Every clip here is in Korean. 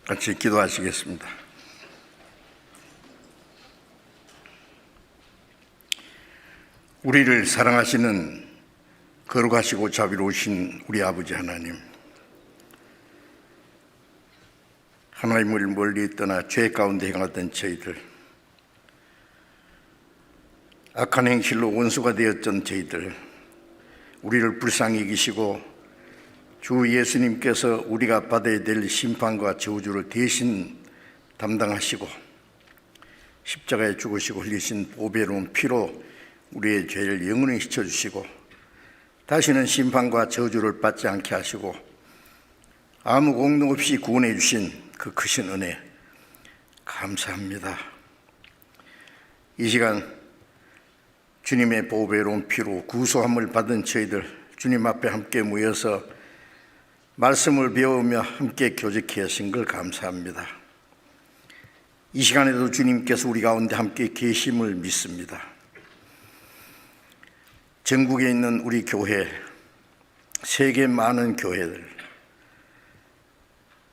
같이 기도하시겠습니다. 우리를 사랑하시는 거룩하시고 자비로우신 우리 아버지 하나님, 하나님을 멀리 떠나 죄 가운데 행하던 저희들, 악한 행실로 원수가 되었던 저희들, 우리를 불쌍히 여기시고 주 예수님께서 우리가 받아야 될 심판과 저주를 대신 담당하시고 십자가에 죽으시고 흘리신 보배로운 피로 우리의 죄를 영원히 씻어주시고 다시는 심판과 저주를 받지 않게 하시고 아무 공로 없이 구원해 주신 그 크신 은혜 감사합니다. 이 시간 주님의 보배로운 피로 구속함을 받은 저희들 주님 앞에 함께 모여서 말씀을 배우며 함께 교제케 하신 걸 감사합니다. 이 시간에도 주님께서 우리 가운데 함께 계심을 믿습니다. 전국에 있는 우리 교회, 세계 많은 교회들,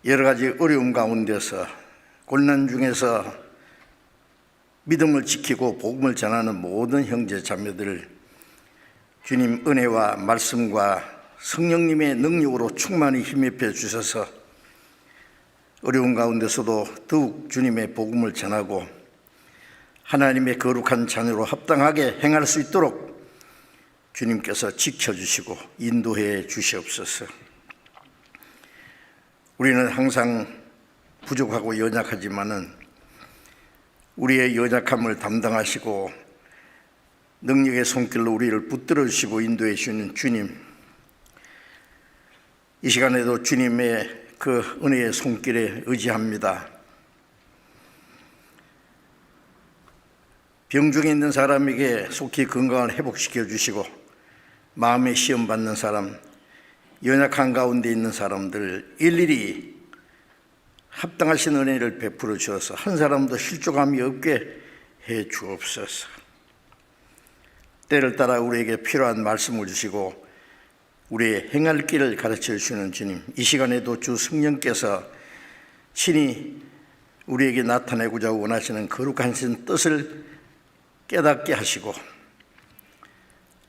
여러 가지 어려움 가운데서 고난 중에서 믿음을 지키고 복음을 전하는 모든 형제 자매들 주님 은혜와 말씀과 성령님의 능력으로 충만히 힘입혀 주셔서 어려운 가운데서도 더욱 주님의 복음을 전하고 하나님의 거룩한 자녀로 합당하게 행할 수 있도록 주님께서 지켜주시고 인도해 주시옵소서. 우리는 항상 부족하고 연약하지만은 우리의 연약함을 담당하시고 능력의 손길로 우리를 붙들어 주시고 인도해 주시는 주님, 이 시간에도 주님의 그 은혜의 손길에 의지합니다. 병중에 있는 사람에게 속히 건강을 회복시켜 주시고 마음의 시험 받는 사람, 연약한 가운데 있는 사람들 일일이 합당하신 은혜를 베풀어 주어서 한 사람도 실족함이 없게 해 주옵소서. 때를 따라 우리에게 필요한 말씀을 주시고 우리의 행할 길을 가르쳐 주시는 주님, 이 시간에도 주 성령께서 친히 우리에게 나타내고자 원하시는 거룩하신 뜻을 깨닫게 하시고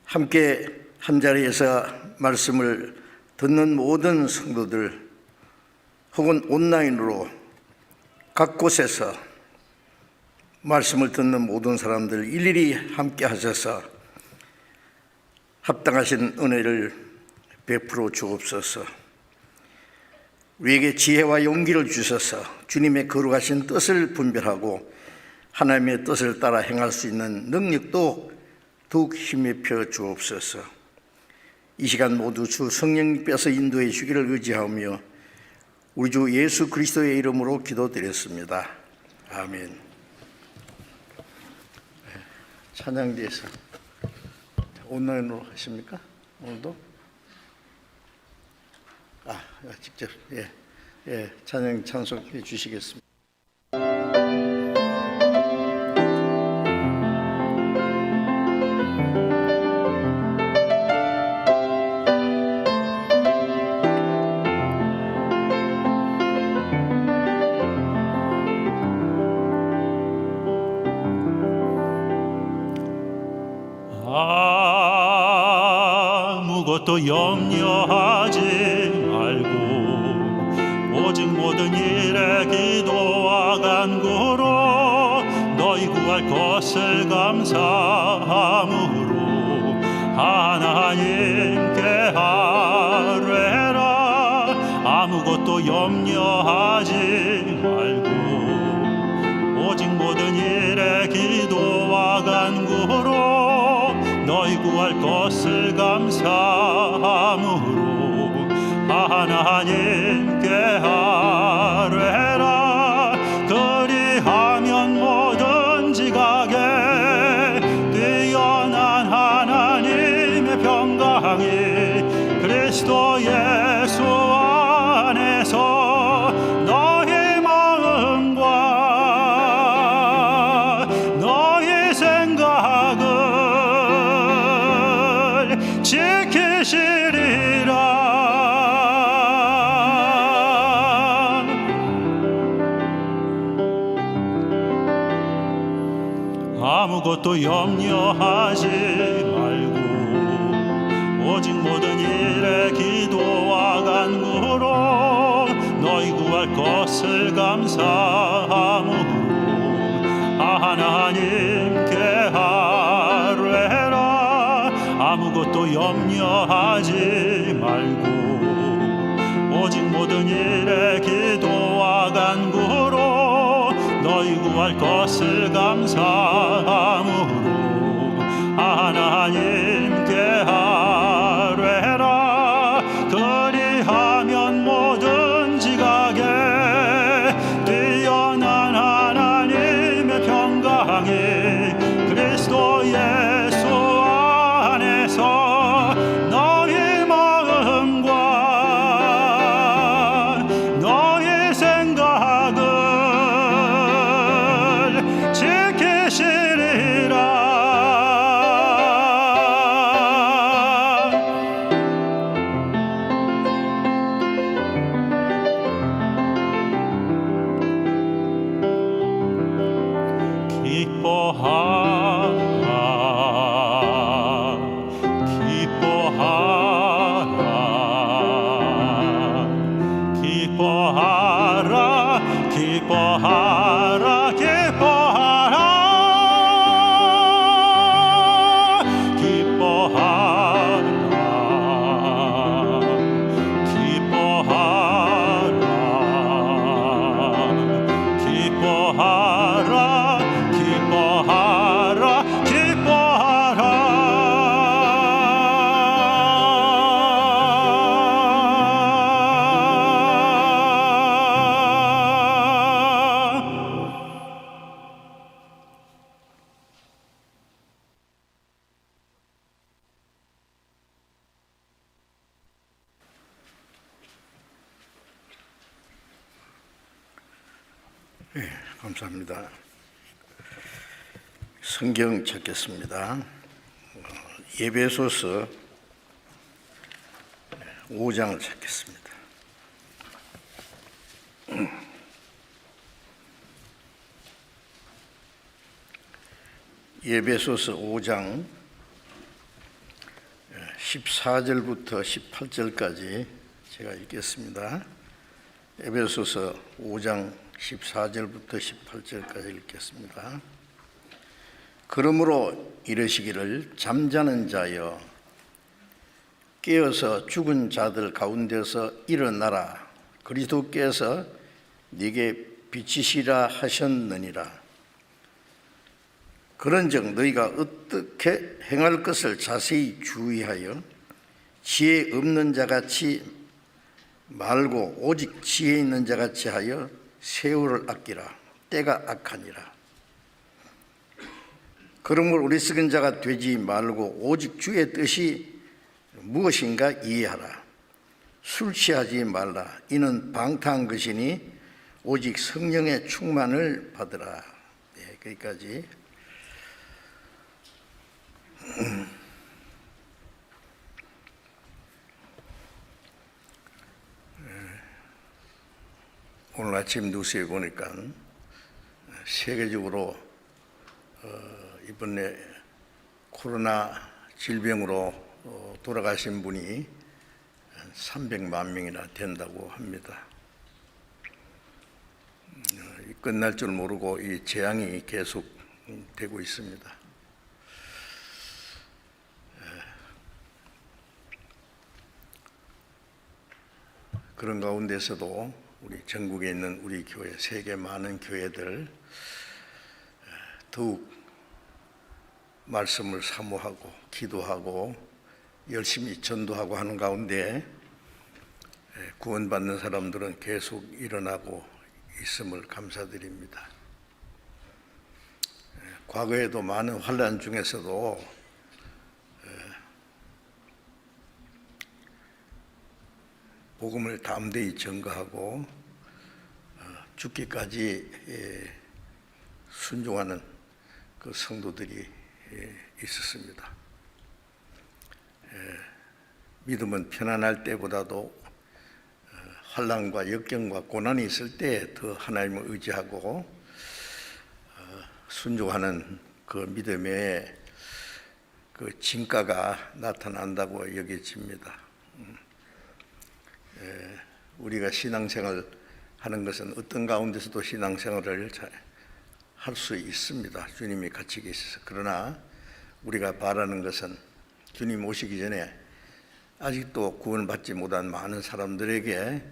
함께 한자리에서 말씀을 듣는 모든 성도들 혹은 온라인으로 각 곳에서 말씀을 듣는 모든 사람들 일일이 함께 하셔서 합당하신 은혜를 베풀어 주옵소서. 우리에게 지혜와 용기를 주셔서 주님의 거룩하신 뜻을 분별하고 하나님의 뜻을 따라 행할 수 있는 능력도 더욱 힘입혀 주옵소서. 이 시간 모두 주 성령님께서 인도해 주기를 의지하며 우리 주 예수 그리스도의 이름으로 기도드렸습니다. 아멘. 찬양대에서 온라인으로 하십니까? 오늘도? 직접 찬양 찬송해 주시겠습니다. 아무것도 염려하지 오직 모든 일에 기도와 간구로 너희 구할 것을 감사함으로 하나님께 아뢰라. 아무것도 염려하지 말고 오직 모든 일에 기도와 간구로 너희 구할 것을 감사함으로 하나님께 아뢰라. 그리하면 뭐든지 가게 뛰어난 하나님의 평강이 그리스도 예수 안에서 너희 마음과 너희 생각을 지키시리라. 아무것도 염려하지 말고 오직 모든 일에 기도와 간구로 너희 구할 것을 감사함으로 하나님께 아뢰라. 아무것도 염려하지 말고 오직 모든 일에 기도와 간구로 너희 구할 것을 감사함으로 하나님께 아뢰라. 그리하면 뭐든지 가게 뛰어난 하나님의 평강이 그리스도 예수 안에서 너희 마음과 너희 생각을 지키시리라. 기뻐하라, 기뻐하라, 기뻐하라, 기뻐하라, 기뻐하라, 기뻐하라, 기뻐하라, 기뻐하라. 감사합니다. 성경 찾겠습니다. 에베소서 5장을 찾겠습니다. 에베소서 5장 14절부터 18절까지 제가 읽겠습니다. 에베소서 5장 14절부터 18절까지 읽겠습니다. 그러므로 이르시기를 잠자는 자여 깨어서 죽은 자들 가운데서 일어나라. 그리스도께서 네게 비치시라 하셨느니라. 그런즉 너희가 어떻게 행할 것을 자세히 주의하여 지혜 없는 자같이 말고 오직 지혜 있는 자같이 하여 세월을 아끼라. 때가 악하니라. 그러므로 어리석은 자가 되지 말고 오직 주의 뜻이 무엇인가 이해하라. 술 취하지 말라. 이는 방탕한 것이니 오직 성령의 충만을 받으라. 네, 거기까지. 오늘 아침 뉴스에 보니까 세계적으로 이번에 코로나 질병으로 돌아가신 분이 300만 명이나 된다고 합니다. 끝날 줄 모르고 이 재앙이 계속 되고 있습니다. 그런 가운데서도 우리 전국에 있는 우리 교회, 세계 많은 교회들 더욱 말씀을 사모하고 기도하고 열심히 전도하고 하는 가운데 구원받는 사람들은 계속 일어나고 있음을 감사드립니다. 과거에도 많은 환난 중에서도 복음을 담대히 전거하고 죽기까지 순종하는 그 성도들이 있었습니다. 믿음은 편안할 때보다도 환난과 역경과 고난이 있을 때 더 하나님을 의지하고 순종하는 그 믿음의 그 진가가 나타난다고 여겨집니다. 우리가 신앙생활 하는 것은 어떤 가운데서도 신앙생활을 할 수 있습니다. 주님이 같이 계셔서. 그러나 우리가 바라는 것은 주님 오시기 전에 아직도 구원받지 못한 많은 사람들에게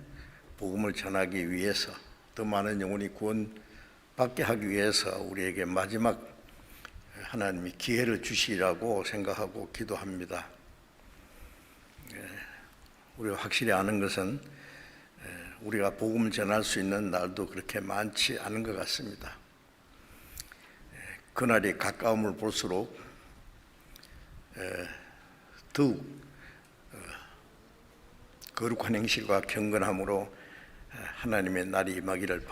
복음을 전하기 위해서, 더 많은 영혼이 구원받게 하기 위해서 우리에게 마지막 하나님이 기회를 주시라고 생각하고 기도합니다. 우리가 확실히 아는 것은 우리가 복음을 전할 수 있는 날도 그렇게 많지 않은 것 같습니다. 그날이 가까움을 볼수록 더욱 거룩한 행실과 경건함으로 하나님의 날이 임하기를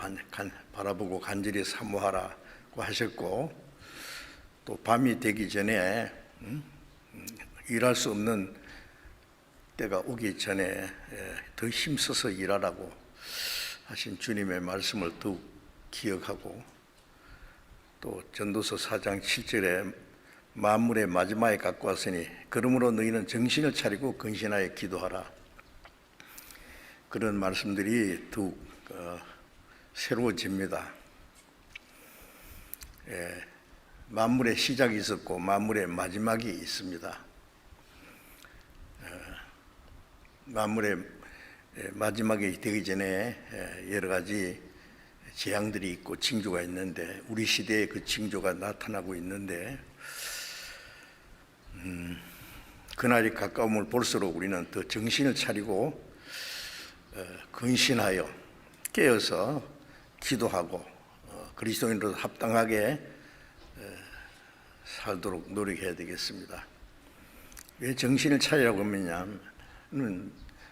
바라보고 간절히 사모하라고 하셨고, 또 밤이 되기 전에 일할 수 없는 때가 오기 전에 더 힘써서 일하라고 하신 주님의 말씀을 더욱 기억하고, 또 전도서 4장 7절에 만물의 마지막에 갖고 왔으니 그러므로 너희는 정신을 차리고 근신하여 기도하라. 그런 말씀들이 더욱 새로워집니다. 만물의 시작이 있었고 만물의 마지막이 있습니다. 만물의 마지막이 되기 전에 여러 가지 재앙들이 있고 징조가 있는데, 우리 시대에 그 징조가 나타나고 있는데, 그날이 가까움을 볼수록 우리는 더 정신을 차리고 근신하여 깨어서 기도하고 그리스도인으로 합당하게 살도록 노력해야 되겠습니다. 왜 정신을 차리라고 하냐면,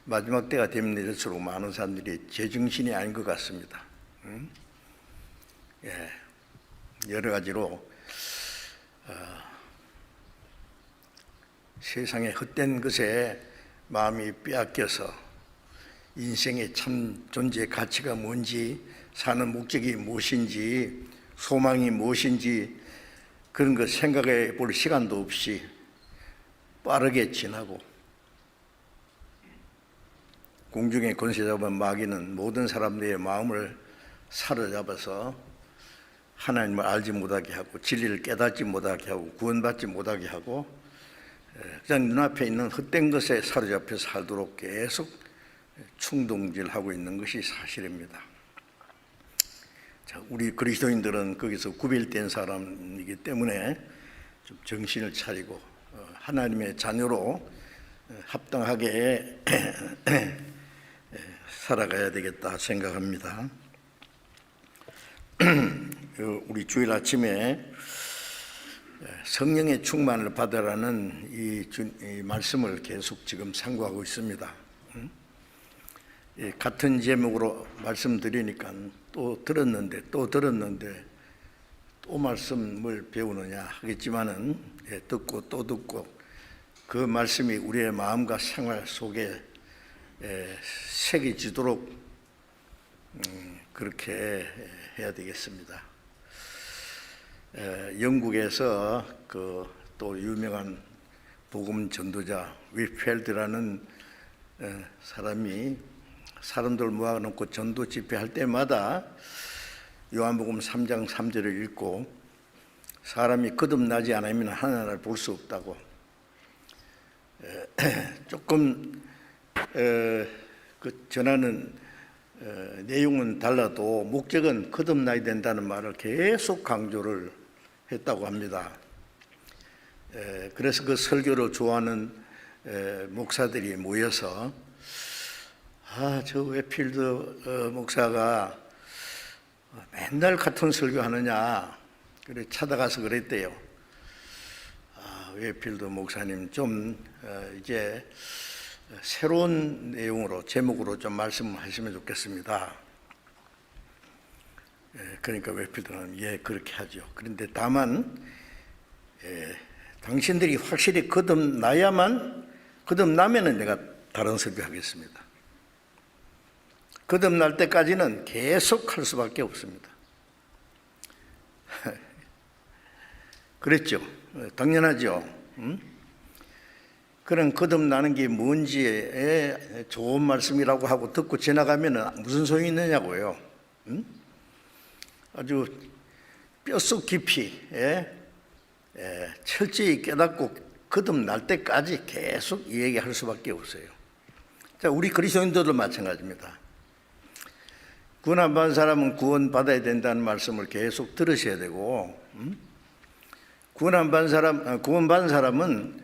마지막 때가 되면 될수록 많은 사람들이 제정신이 아닌 것 같습니다. 여러 가지로 세상의 헛된 것에 마음이 빼앗겨서 인생의 참 존재 가치가 뭔지, 사는 목적이 무엇인지, 소망이 무엇인지 그런 것 생각해 볼 시간도 없이 빠르게 지나고, 공중의 권세 잡은 마귀는 모든 사람들의 마음을 사로잡아서 하나님을 알지 못하게 하고, 진리를 깨닫지 못하게 하고, 구원받지 못하게 하고, 그냥 눈앞에 있는 헛된 것에 사로잡혀 살도록 계속 충동질하고 있는 것이 사실입니다. 자, 우리 그리스도인들은 거기서 구별된 사람이기 때문에 좀 정신을 차리고 하나님의 자녀로 합당하게 살아가야 되겠다 생각합니다. 우리 주일 아침에 성령의 충만을 받으라는 이 말씀을 계속 지금 상고하고 있습니다. 같은 제목으로 말씀드리니까 또 들었는데 또 말씀을 배우느냐 하겠지만은, 듣고 또 듣고 그 말씀이 우리의 마음과 생활 속에 새겨지도록 그렇게 해야 되겠습니다. 영국에서 또 유명한 복음 전도자 위펠드라는 사람이 사람들 모아놓고 전도 집회할 때마다 요한복음 3장 3절을 읽고, 사람이 거듭나지 않으면 하나님을 볼 수 없다고, 조금 그 전하는 내용은 달라도 목적은 거듭나야 된다는 말을 계속 강조를 했다고 합니다. 그래서 그 설교를 좋아하는 목사들이 모여서 저 웨필드 목사가 맨날 같은 설교하느냐, 그래 찾아가서 그랬대요. 웨필드 목사님 좀 이제 새로운 내용으로, 제목으로 좀 말씀하시면 좋겠습니다. 그러니까 웨필드는 그렇게 하죠. 그런데 다만 당신들이 확실히 거듭나면은 내가 다른 설교하겠습니다. 거듭날 때까지는 계속 할 수밖에 없습니다. 그랬죠. 당연하죠. 그런 거듭나는 게 뭔지에 좋은 말씀이라고 하고 듣고 지나가면 무슨 소용이 있느냐고요. 아주 뼛속 깊이 철저히 깨닫고 거듭날 때까지 계속 이 얘기할 수밖에 없어요. 자, 우리 그리스도인들도 마찬가지입니다. 구원 안 받은 사람은 구원받아야 된다는 말씀을 계속 들으셔야 되고, 구원받은 사람은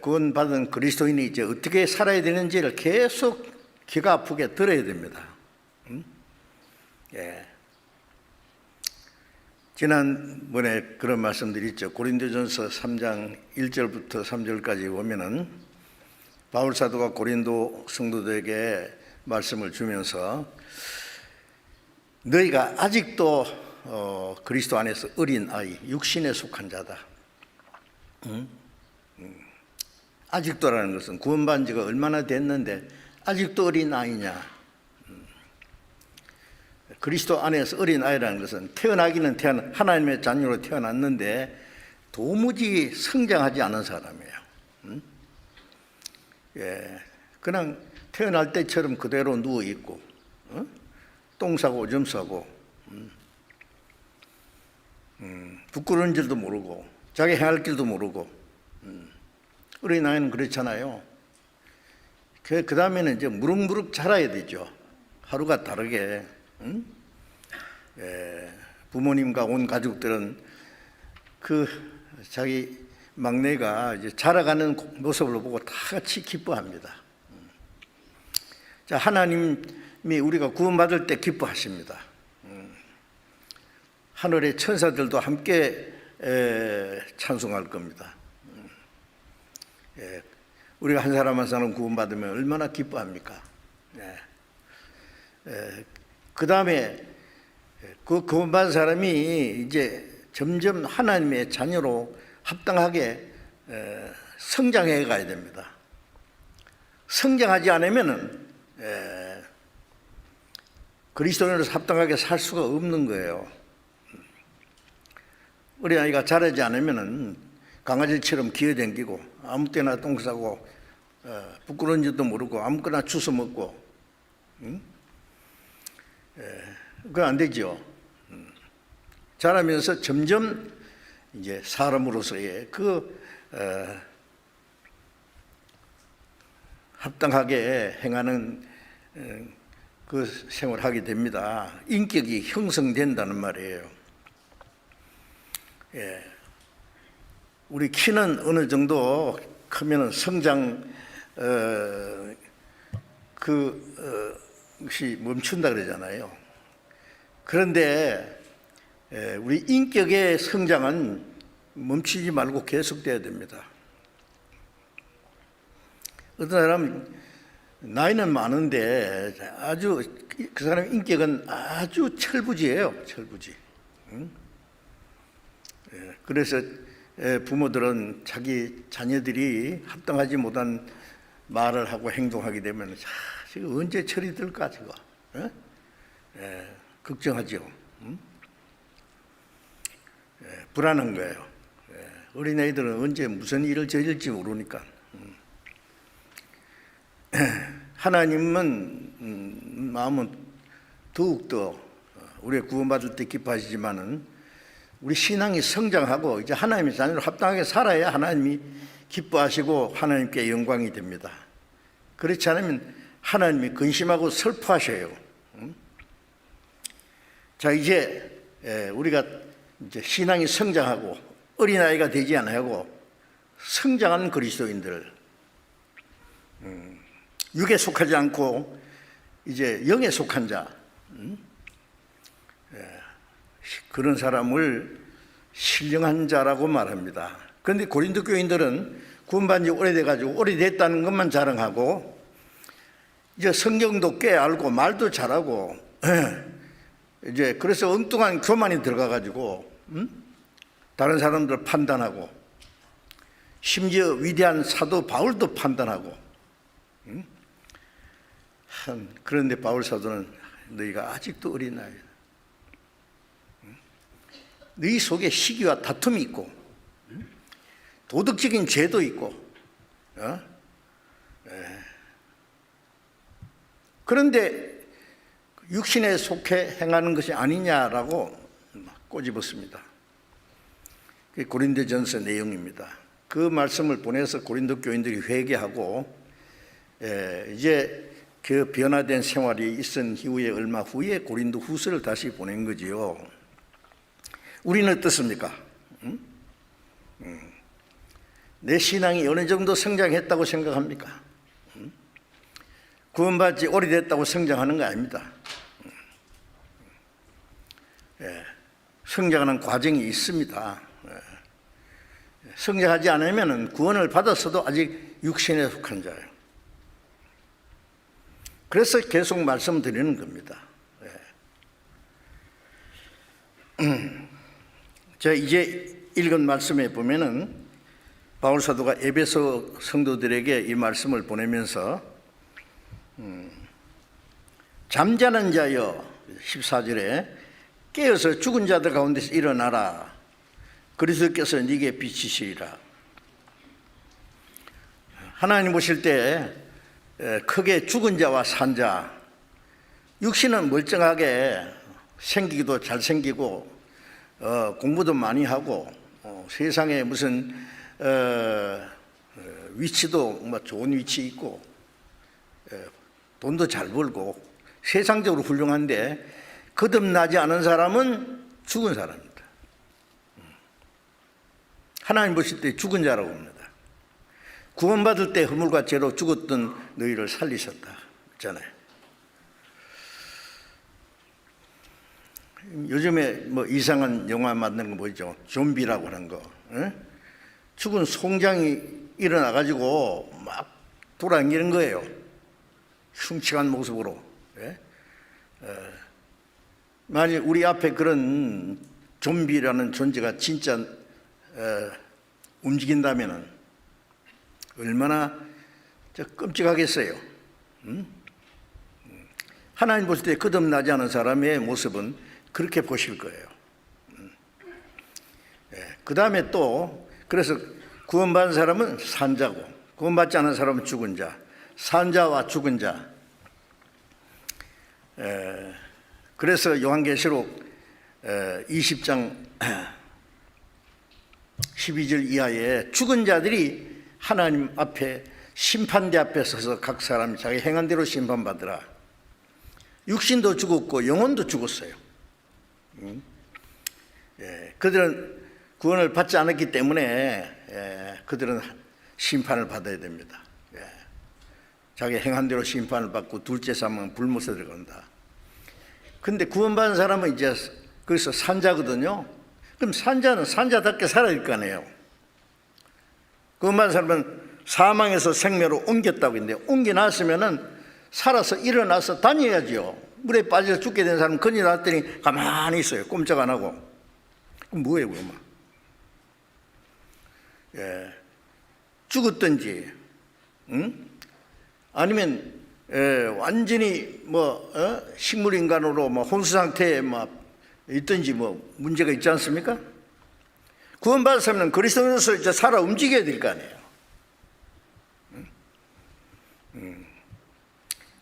구원받은 그리스도인이 이제 어떻게 살아야 되는지를 계속 귀가 아프게 들어야 됩니다. 지난번에 그런 말씀드렸죠. 고린도전서 3장 1절부터 3절까지 보면은 바울 사도가 고린도 성도들에게 말씀을 주면서 너희가 아직도 그리스도 안에서 어린 아이, 육신에 속한 자다. 아직도라는 것은 구원받은 지가 얼마나 됐는데 아직도 어린 아이냐. 그리스도 안에서 어린 아이라는 것은 태어나기는 하나님의 자녀로 태어났는데 도무지 성장하지 않은 사람이에요. 그냥 태어날 때처럼 그대로 누워 있고, 똥 싸고 오줌 싸고, 부끄러운 줄도 모르고, 자기 행할 길도 모르고, 어린 아이는 그렇잖아요. 그 다음에는 이제 무럭무럭 자라야 되죠. 하루가 다르게. 부모님과 온 가족들은 그 자기 막내가 이제 자라가는 모습을 보고 다 같이 기뻐합니다. 자, 하나님이 우리가 구원받을 때 기뻐하십니다. 하늘의 천사들도 함께 찬송할 겁니다. 우리가 한 사람 한 사람 구원받으면 얼마나 기뻐합니까? 그 다음에 그 구원받은 사람이 이제 점점 하나님의 자녀로 합당하게 성장해 가야 됩니다. 성장하지 않으면은 그리스도인으로서 합당하게 살 수가 없는 거예요. 어린아이가 자라지 않으면은 강아지처럼 기어다니고 아무 때나 똥 싸고 부끄러운 줄도 모르고 아무거나 주워 먹고, 그건 안 되죠. 자라면서 점점 이제 사람으로서의 합당하게 행하는 그 생활을 하게 됩니다. 인격이 형성된다는 말이에요. 우리 키는 어느 정도 크면은 성장 것이 멈춘다 그러잖아요. 그런데 우리 인격의 성장은 멈추지 말고 계속돼야 됩니다. 어떤 사람은 나이는 많은데 아주 그 사람 인격은 아주 철부지예요. 철부지. 그래서 부모들은 자기 자녀들이 합당하지 못한 말을 하고 행동하게 되면 지금 언제 철이 들까 저거 걱정하죠. 불안한 거예요. 어린아이들은 언제 무슨 일을 저질지 모르니까. 하나님은 마음은 더욱더 우리가 구원받을 때 기뻐하시지만은 우리 신앙이 성장하고 이제 하나님의 자녀로 합당하게 살아야 하나님이 기뻐하시고 하나님께 영광이 됩니다. 그렇지 않으면 하나님이 근심하고 슬퍼하셔요. 자, 이제 우리가 이제 신앙이 성장하고 어린아이가 되지 않고 성장한 그리스도인들, 육에 속하지 않고 이제 영에 속한 자, 그런 사람을 신령한 자라고 말합니다. 그런데 고린도 교인들은 구원받은 지 오래돼가지고 오래됐다는 것만 자랑하고 이제 성경도 꽤 알고 말도 잘하고 이제 그래서 엉뚱한 교만이 들어가가지고 다른 사람들 판단하고 심지어 위대한 사도 바울도 판단하고 그런데 바울 사도는 너희가 아직도 어린아이다. 너희 속에 시기와 다툼이 있고 도덕적인 죄도 있고 그런데 육신에 속해 행하는 것이 아니냐라고 꼬집었습니다. 그게 고린도전서 내용입니다. 그 말씀을 보내서 고린도 교인들이 회개하고 이제 그 변화된 생활이 있은 이후에 얼마 후에 고린도 후서를 다시 보낸 거지요. 우리는 어떻습니까? 내 신앙이 어느 정도 성장했다고 생각합니까? 구원받지 오래됐다고 성장하는 거 아닙니다. 성장하는 과정이 있습니다. 성장하지 않으면 구원을 받았어도 아직 육신에 속한 자예요. 그래서 계속 말씀드리는 겁니다. 자, 이제 읽은 말씀에 보면은 바울 사도가 에베소 성도들에게 이 말씀을 보내면서 잠자는 자여 14절에 깨어서 죽은 자들 가운데서 일어나라. 그리스도께서 네게 비치시리라. 하나님 보실 때 크게 죽은 자와 산 자, 육신은 멀쩡하게 생기기도 잘생기고 공부도 많이 하고 세상에 무슨 위치도 뭐 좋은 위치 있고 돈도 잘 벌고 세상적으로 훌륭한데 거듭나지 않은 사람은 죽은 사람입니다. 하나님 보실 때 죽은 자라고 합니다. 구원받을 때 허물과 죄로 죽었던 너희를 살리셨다 했잖아요. 요즘에 뭐 이상한 영화 만든 거 보이죠? 좀비라고 하는 거. 죽은 송장이 일어나가지고 막 돌아다니는 거예요. 흉측한 모습으로. 만일 우리 앞에 그런 좀비라는 존재가 진짜 움직인다면 얼마나 끔찍하겠어요. 하나님 보실 때 거듭나지 않은 사람의 모습은 그렇게 보실 거예요. 그 다음에 또 그래서 구원받은 사람은 산자고 구원받지 않은 사람은 죽은 자, 산자와 죽은 자. 그래서 요한계시록 20장 12절 이하에 죽은 자들이 하나님 앞에 심판대 앞에 서서 각 사람이 자기 행한 대로 심판받으라. 육신도 죽었고 영혼도 죽었어요. 그들은 구원을 받지 않았기 때문에 그들은 심판을 받아야 됩니다. 자기 행한 대로 심판을 받고 둘째 사망은 불못에 들어간다. 근데 구원받은 사람은 이제 그래서 산자거든요. 그럼 산자는 산자답게 살아야 될 거 아니에요. 구원받은 사람은 사망에서 생명으로 옮겼다고 했는데 옮겨놨으면은 살아서 일어나서 다녀야죠. 물에 빠져서 죽게 된 사람은 건이 났더니 가만히 있어요. 꼼짝 안 하고. 그럼 뭐예요, 그러면? 죽었든지, 아니면 완전히 뭐 식물인간으로 뭐 혼수 상태에 뭐 있든지 뭐 문제가 있지 않습니까? 구원받은 사람은 그리스도인으로서 이제 살아 움직여야 될 거 아니에요.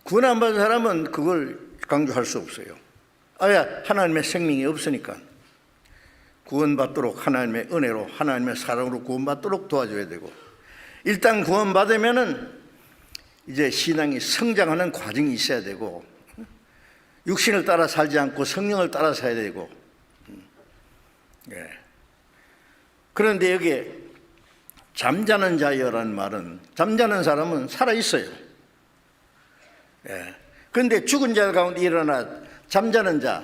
구원 안 받은 사람은 그걸 강조할 수 없어요. 아야 하나님의 생명이 없으니까 구원받도록 하나님의 은혜로 하나님의 사랑으로 구원받도록 도와줘야 되고, 일단 구원받으면은 이제 신앙이 성장하는 과정이 있어야 되고, 육신을 따라 살지 않고 성령을 따라 살아야 되고. 그런데 여기에 잠자는 자여라는 말은 잠자는 사람은 살아있어요. 그런데 죽은 자 가운데 일어나 잠자는 자,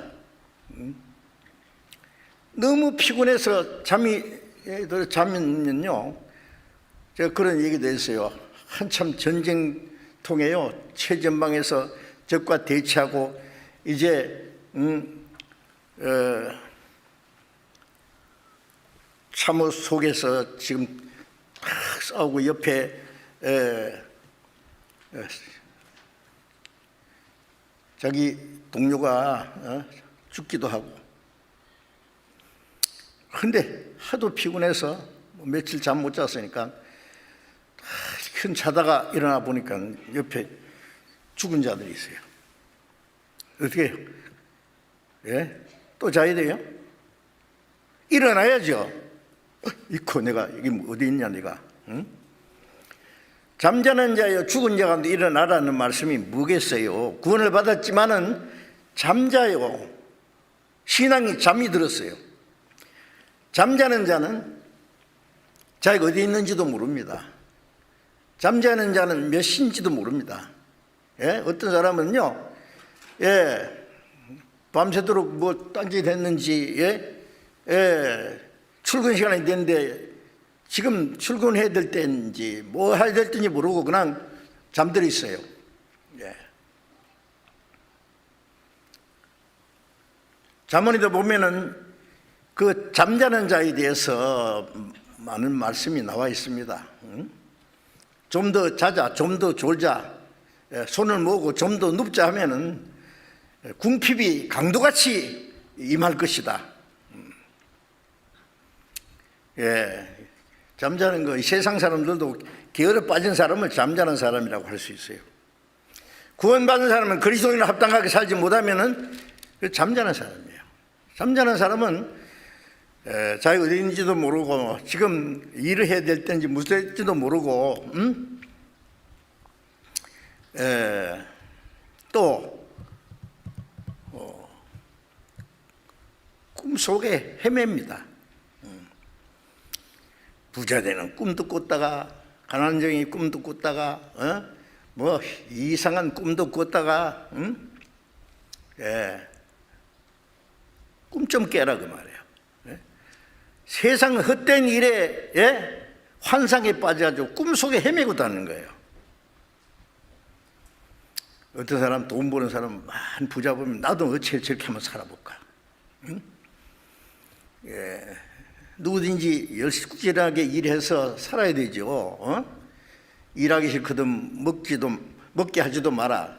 너무 피곤해서 자면요, 제가 그런 얘기도 했어요. 한참 전쟁통에요, 최전방에서 적과 대치하고 이제 참호 속에서 지금 막 싸우고 옆에 자기 동료가 죽기도 하고, 근데 하도 피곤해서 며칠 잠 못 잤으니까 큰 자다가 일어나 보니까 옆에 죽은 자들이 있어요. 어떻게 해요? 예? 또 자야 돼요? 일어나야죠. 이코 내가 이게 어디 있냐 내가. 응? 잠자는 자여 죽은 자 가운데 일어나라는 말씀이 뭐겠어요? 구원을 받았지만은 잠자요. 신앙이 잠이 들었어요. 잠자는 자는 자기가 어디 있는지도 모릅니다. 잠자는 자는 몇 시인지도 모릅니다. 예? 어떤 사람은요, 예, 밤새도록 뭐 딴짓 했는지, 출근 시간이 됐는데 지금 출근해야 될 때인지 뭐 해야 될 때인지 모르고 그냥 잠들어 있어요. 예. 잠언에도 보면은 그 잠자는 자에 대해서 많은 말씀이 나와 있습니다. 좀 더 자자, 좀 더 졸자, 손을 모으고 좀 더 눕자 하면은 궁핍이 강도같이 임할 것이다. 예, 잠자는 거, 이 세상 사람들도 게으르 빠진 사람을 잠자는 사람이라고 할 수 있어요. 구원받은 사람은 그리스도인과 합당하게 살지 못하면은 잠자는 사람이에요. 잠자는 사람은 자기가 어디 있는지도 모르고 지금 일을 해야 될 때인지 무슨 될지도 모르고 또 꿈속에 헤맵니다. 부자 되는 꿈도 꿨다가 가난쟁이 꿈도 꿨다가 뭐 이상한 꿈도 꿨다가 꿈 좀 깨라 그 말이에요. 세상 헛된 일에 환상에 빠져가지고 꿈속에 헤매고 다니는 거예요. 어떤 사람 돈 버는 사람 많은 부자 보면 나도 어째 저렇게 한번 살아볼까. 누구든지 열심히 일해서 살아야 되죠. 일하기 싫거든 먹게 하지도 마라.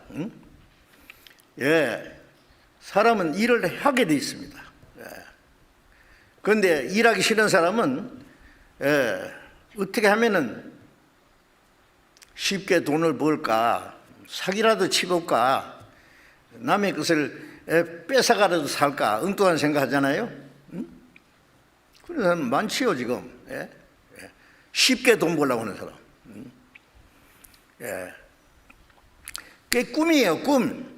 사람은 일을 하게 돼 있습니다. 그런데 일하기 싫은 사람은 어떻게 하면은 쉽게 돈을 벌까, 사기라도 치볼까, 남의 것을 뺏어가라도 살까 엉뚱한 생각하잖아요. 그런 사람 많지요 지금. 쉽게 돈 벌려고 하는 사람. 그게 꿈이에요. 꿈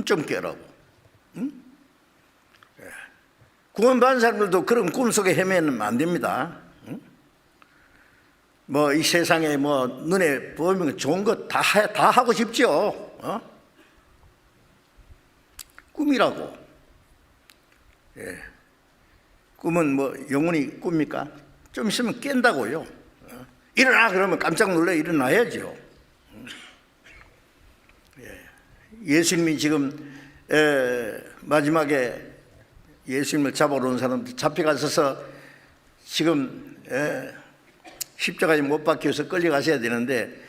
좀 깨라고. 구원받은 사람들도 그런 꿈속에 헤매면 안 됩니다. 뭐 이 세상에 뭐 눈에 보이면 좋은 거 다 하고 싶죠. 꿈이라고. 꿈은 뭐 영원히 꿈입니까? 좀 있으면 깬다고요. 일어나 그러면 깜짝 놀라 일어나야죠. 예수님이 지금 마지막에 예수님을 잡아러 온 사람들 잡혀가셔서 지금 십자가에 못 박혀서 끌려가셔야 되는데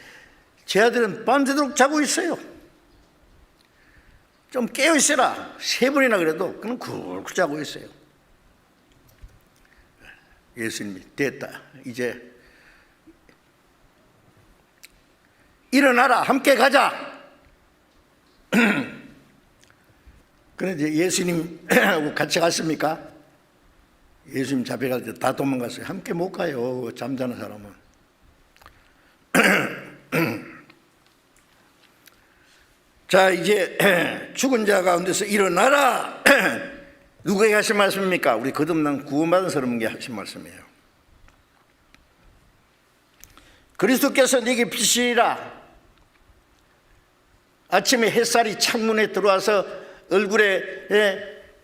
제 아들은 밤새도록 자고 있어요. 좀 깨어있어라. 3번이나 그래도 그냥 굴굴 자고 있어요. 예수님이 됐다. 이제 일어나라. 함께 가자. 그런데 예수님하고 같이 갔습니까? 예수님 잡혀갈 때 다 도망갔어요. 함께 못 가요. 잠자는 사람은. 자, 이제 죽은 자 가운데서 일어나라. 누구에게 하신 말씀입니까? 우리 거듭난 구원받은 사람에게 하신 말씀이에요. 그리스도께서 네게 빛이라. 아침에 햇살이 창문에 들어와서 얼굴에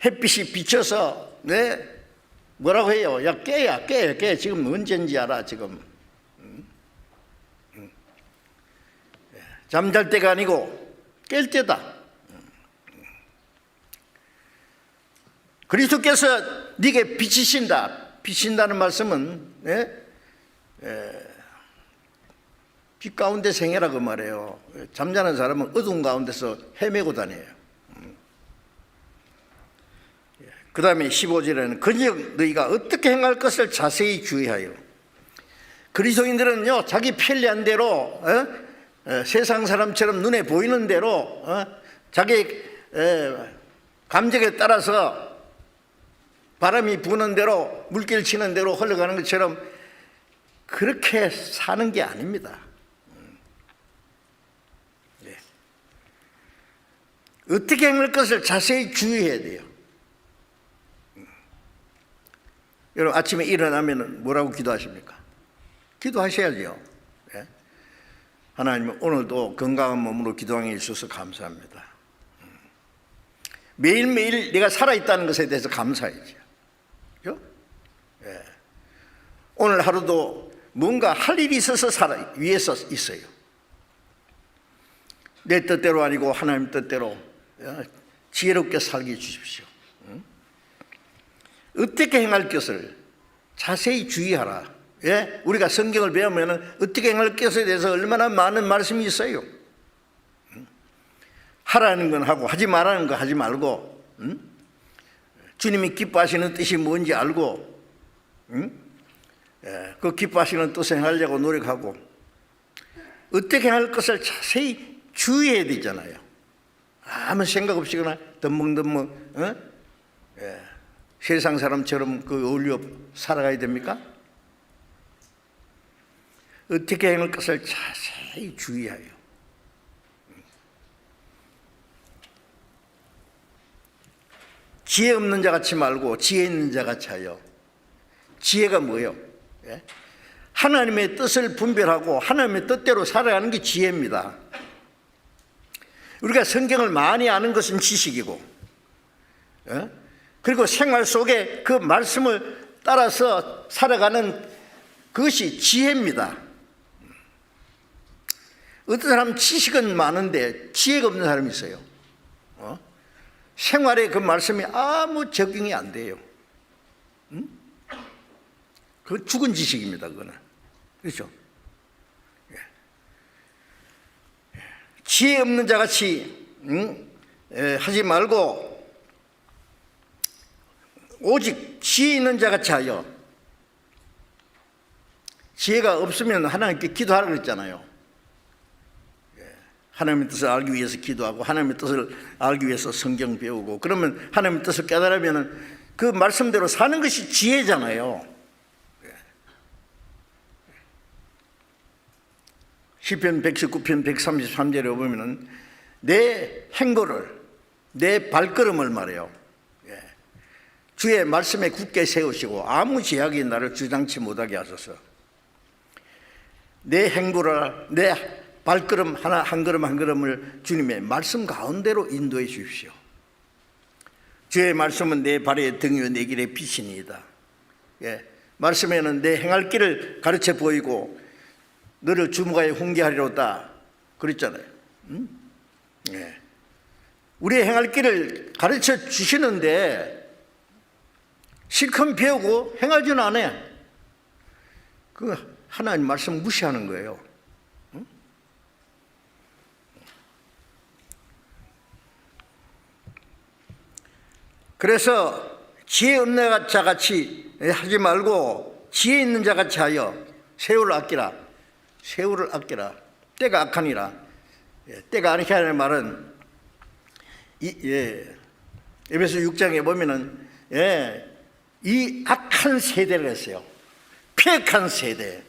햇빛이 비쳐서 뭐라고 해요? 야 깨. 지금 언제인지 알아 지금. 잠잘 때가 아니고 깰 때다. 그리스도께서 네게 비치신다. 비친다는 말씀은 빛 가운데 생애라고 말해요. 잠자는 사람은 어두운 가운데서 헤매고 다녀요. 그 다음에 15절에는 그저 너희가 어떻게 행할 것을 자세히 주의하여. 그리스도인들은요, 자기 편리한 대로 세상 사람처럼 눈에 보이는 대로 자기 감정에 따라서 바람이 부는 대로 물길 치는 대로 흘러가는 것처럼 그렇게 사는 게 아닙니다. 네. 어떻게 행할 것을 자세히 주의해야 돼요. 여러분 아침에 일어나면 뭐라고 기도하십니까? 기도하셔야죠. 네. 하나님 오늘도 건강한 몸으로 기도하게 해주셔서 감사합니다. 매일매일 내가 살아있다는 것에 대해서 감사해야죠. 그렇죠? 네. 오늘 하루도 뭔가 할 일이 있어서 위에서 있어요. 내 뜻대로 아니고 하나님 뜻대로 지혜롭게 살게 해주십시오. 어떻게 행할 것을 자세히 주의하라. 예? 우리가 성경을 배우면 어떻게 행할 것에 대해서 얼마나 많은 말씀이 있어요. 하라는 건 하고 하지 말라는 건 하지 말고, 주님이 기뻐하시는 뜻이 뭔지 알고, 예, 그 기뻐하시는 뜻을 행하려고 노력하고, 어떻게 할 것을 자세히 주의해야 되잖아요. 아무 생각 없이 그냥 덤벙덤벙 세상 사람처럼 그 어울려 살아가야 됩니까? 어떻게 행할 것을 자세히 주의하여. 지혜 없는 자 같이 말고 지혜 있는 자 같이 하여. 지혜가 뭐예요? 예? 하나님의 뜻을 분별하고 하나님의 뜻대로 살아가는 게 지혜입니다. 우리가 성경을 많이 아는 것은 지식이고, 예? 그리고 생활 속에 그 말씀을 따라서 살아가는 그것이 지혜입니다. 어떤 사람은 지식은 많은데 지혜가 없는 사람이 있어요. 생활에 그 말씀이 아무 적용이 안 돼요. 그 죽은 지식입니다. 그거는. 그렇죠? 지혜 없는 자같이 하지 말고 오직 지혜 있는 자같이 하여. 지혜가 없으면 하나님께 기도하라고 그랬잖아요. 하나님의 뜻을 알기 위해서 기도하고 하나님의 뜻을 알기 위해서 성경 배우고, 그러면 하나님의 뜻을 깨달으면 그 말씀대로 사는 것이 지혜잖아요. 시편 119편 133절에 보면은 내 행보를, 내 발걸음을 말해요. 주의 말씀에 굳게 세우시고 아무 제약이 나를 주장치 못하게 하소서. 내 행보를, 내 발걸음 하나 한 걸음 한 걸음을 주님의 말씀 가운데로 인도해 주십시오. 주의 말씀은 내 발의 등이요 내 길의 빛이니이다. 예, 말씀에는 내 행할 길을 가르쳐 보이고 너를 주무가에 훈계하리로다 그랬잖아요. 예. 우리의 행할 길을 가르쳐 주시는데 실컷 배우고 행하지는 않아요. 그 하나님 말씀 무시하는 거예요. 그래서 지혜 없는 자같이 하지 말고 지혜 있는 자같이 하여 세월을 아끼라. 세월을 아끼라. 때가 악하니라. 때가 악하니라는 말은 에베소 6장에 보면은 이 악한 세대를 했어요. 폐역한 세대.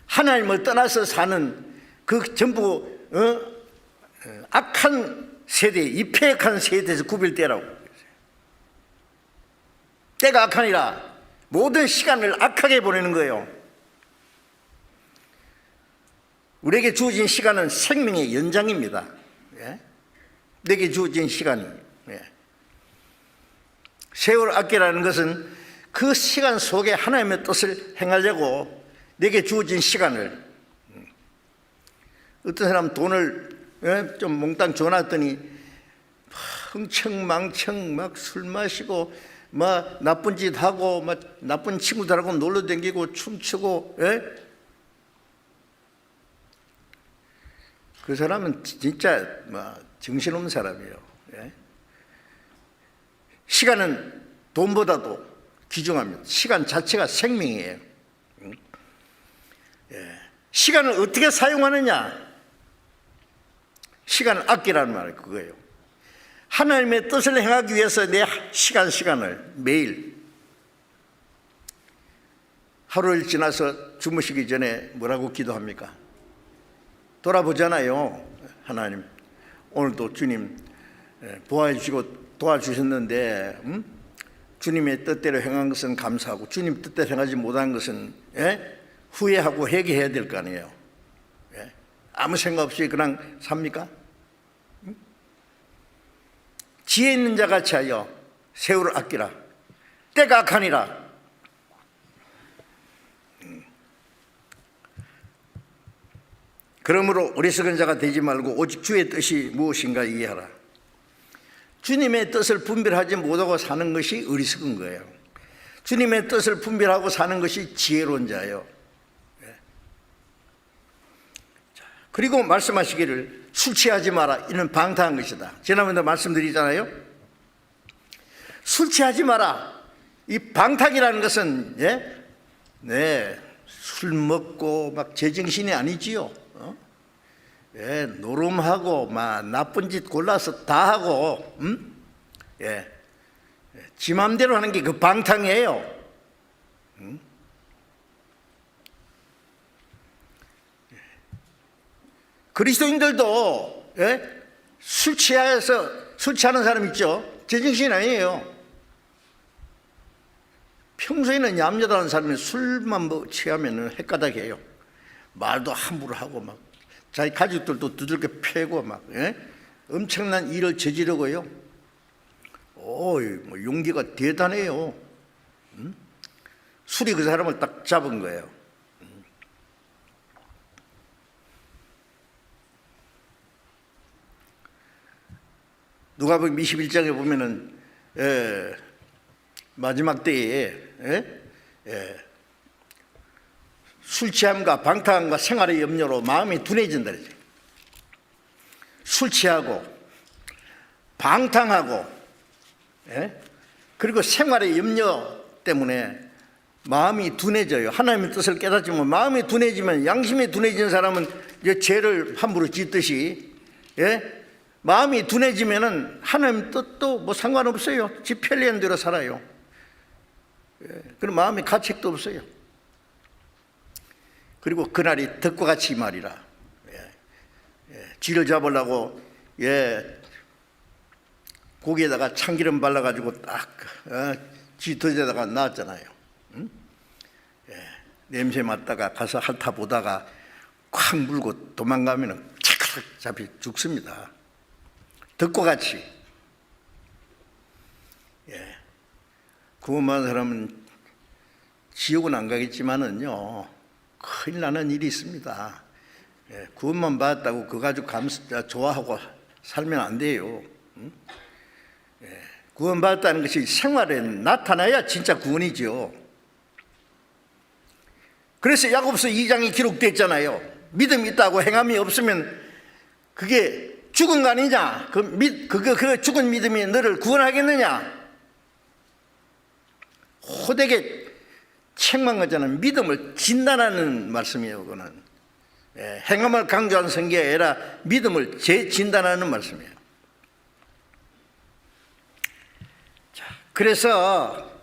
하나님을 떠나서 사는 그 전부 악한 세대, 이 폐역한 세대에서 구별되라고. 때가 악하니라. 모든 시간을 악하게 보내는 거예요. 우리에게 주어진 시간은 생명의 연장입니다. 내게 주어진 시간이. 세월 아끼라는 것은 그 시간 속에 하나님의 뜻을 행하려고 내게 주어진 시간을. 어떤 사람 돈을 좀 몽땅 줘놨더니 흥청망청 막 술 마시고 막 나쁜 짓 하고 막 나쁜 친구들하고 놀러 다니고 춤추고. 그 사람은 진짜 정신없는 사람이에요. 시간은 돈보다도 귀중합니다. 시간 자체가 생명이에요. 시간을 어떻게 사용하느냐? 시간을 아끼라는 말이 그거예요. 하나님의 뜻을 행하기 위해서 내 시간을 매일 하루를 지나서 주무시기 전에 뭐라고 기도합니까? 돌아보잖아요. 하나님, 오늘도 주님 보호해 주시고 도와주셨는데 주님의 뜻대로 행한 것은 감사하고 주님 뜻대로 행하지 못한 것은 후회하고 회개해야 될 거 아니에요. 아무 생각 없이 그냥 삽니까? 지혜 있는 자 같이 하여 세월을 아끼라. 때가 악하니라. 그러므로 어리석은 자가 되지 말고 오직 주의 뜻이 무엇인가 이해하라. 주님의 뜻을 분별하지 못하고 사는 것이 어리석은 거예요. 주님의 뜻을 분별하고 사는 것이 지혜로운 자예요. 그리고 말씀하시기를 술 취하지 마라. 이는 방탕한 것이다. 지난번에 말씀드리잖아요. 술 취하지 마라. 이 방탕이라는 것은 술 먹고 막 제정신이 아니지요. 노름하고 막 나쁜 짓 골라서 다 하고 지 맘대로 하는 게 그 방탕이에요. 그리스도인들도 술 취하는 사람 있죠. 제정신 아니에요. 평소에는 얌전한 사람이 술만 취하면 헷가닥해요. 말도 함부로 하고 막 자기 가족들도 두들겨 패고 막 엄청난 일을 저지르고요. 뭐 용기가 대단해요. 술이 그 사람을 딱 잡은 거예요. 누가복음 21장에 보면은 마지막 때에 술 취함과 방탕함과 생활의 염려로 마음이 둔해진다 그러죠. 술 취하고 방탕하고 그리고 생활의 염려 때문에 마음이 둔해져요. 하나님의 뜻을 깨닫지만 마음이 둔해지면, 양심이 둔해진 사람은 이제 죄를 함부로 짓듯이 마음이 둔해지면은 하나님 뜻도 뭐 상관없어요. 지 편리한 대로 살아요. 그럼 마음에 가책도 없어요. 그리고 그날이 덕과 같이 말이라. 쥐를 잡으려고 고기에다가 참기름 발라가지고 딱 쥐 덫에다가 놨잖아요. 냄새 맡다가 가서 핥아 보다가 콱 물고 도망가면 착착 잡히 죽습니다. 덕과 같이. 구원받은 사람은 지옥은 안 가겠지만은요, 큰일 나는 일이 있습니다. 구원만 받았다고 그 가지고 좋아하고 살면 안 돼요. 구원받았다는 것이 생활에 나타나야 진짜 구원이죠. 그래서 야고보서 2장이 기록됐잖아요. 믿음이 있다고 행함이 없으면 그게 죽은 거 아니냐? 그 죽은 믿음이 너를 구원하겠느냐? 호되게 책망하자는 믿음을 진단하는 말씀이에요. 그거는 행함을 강조하는 성경이 아니라 믿음을 재진단하는 말씀이에요. 자, 그래서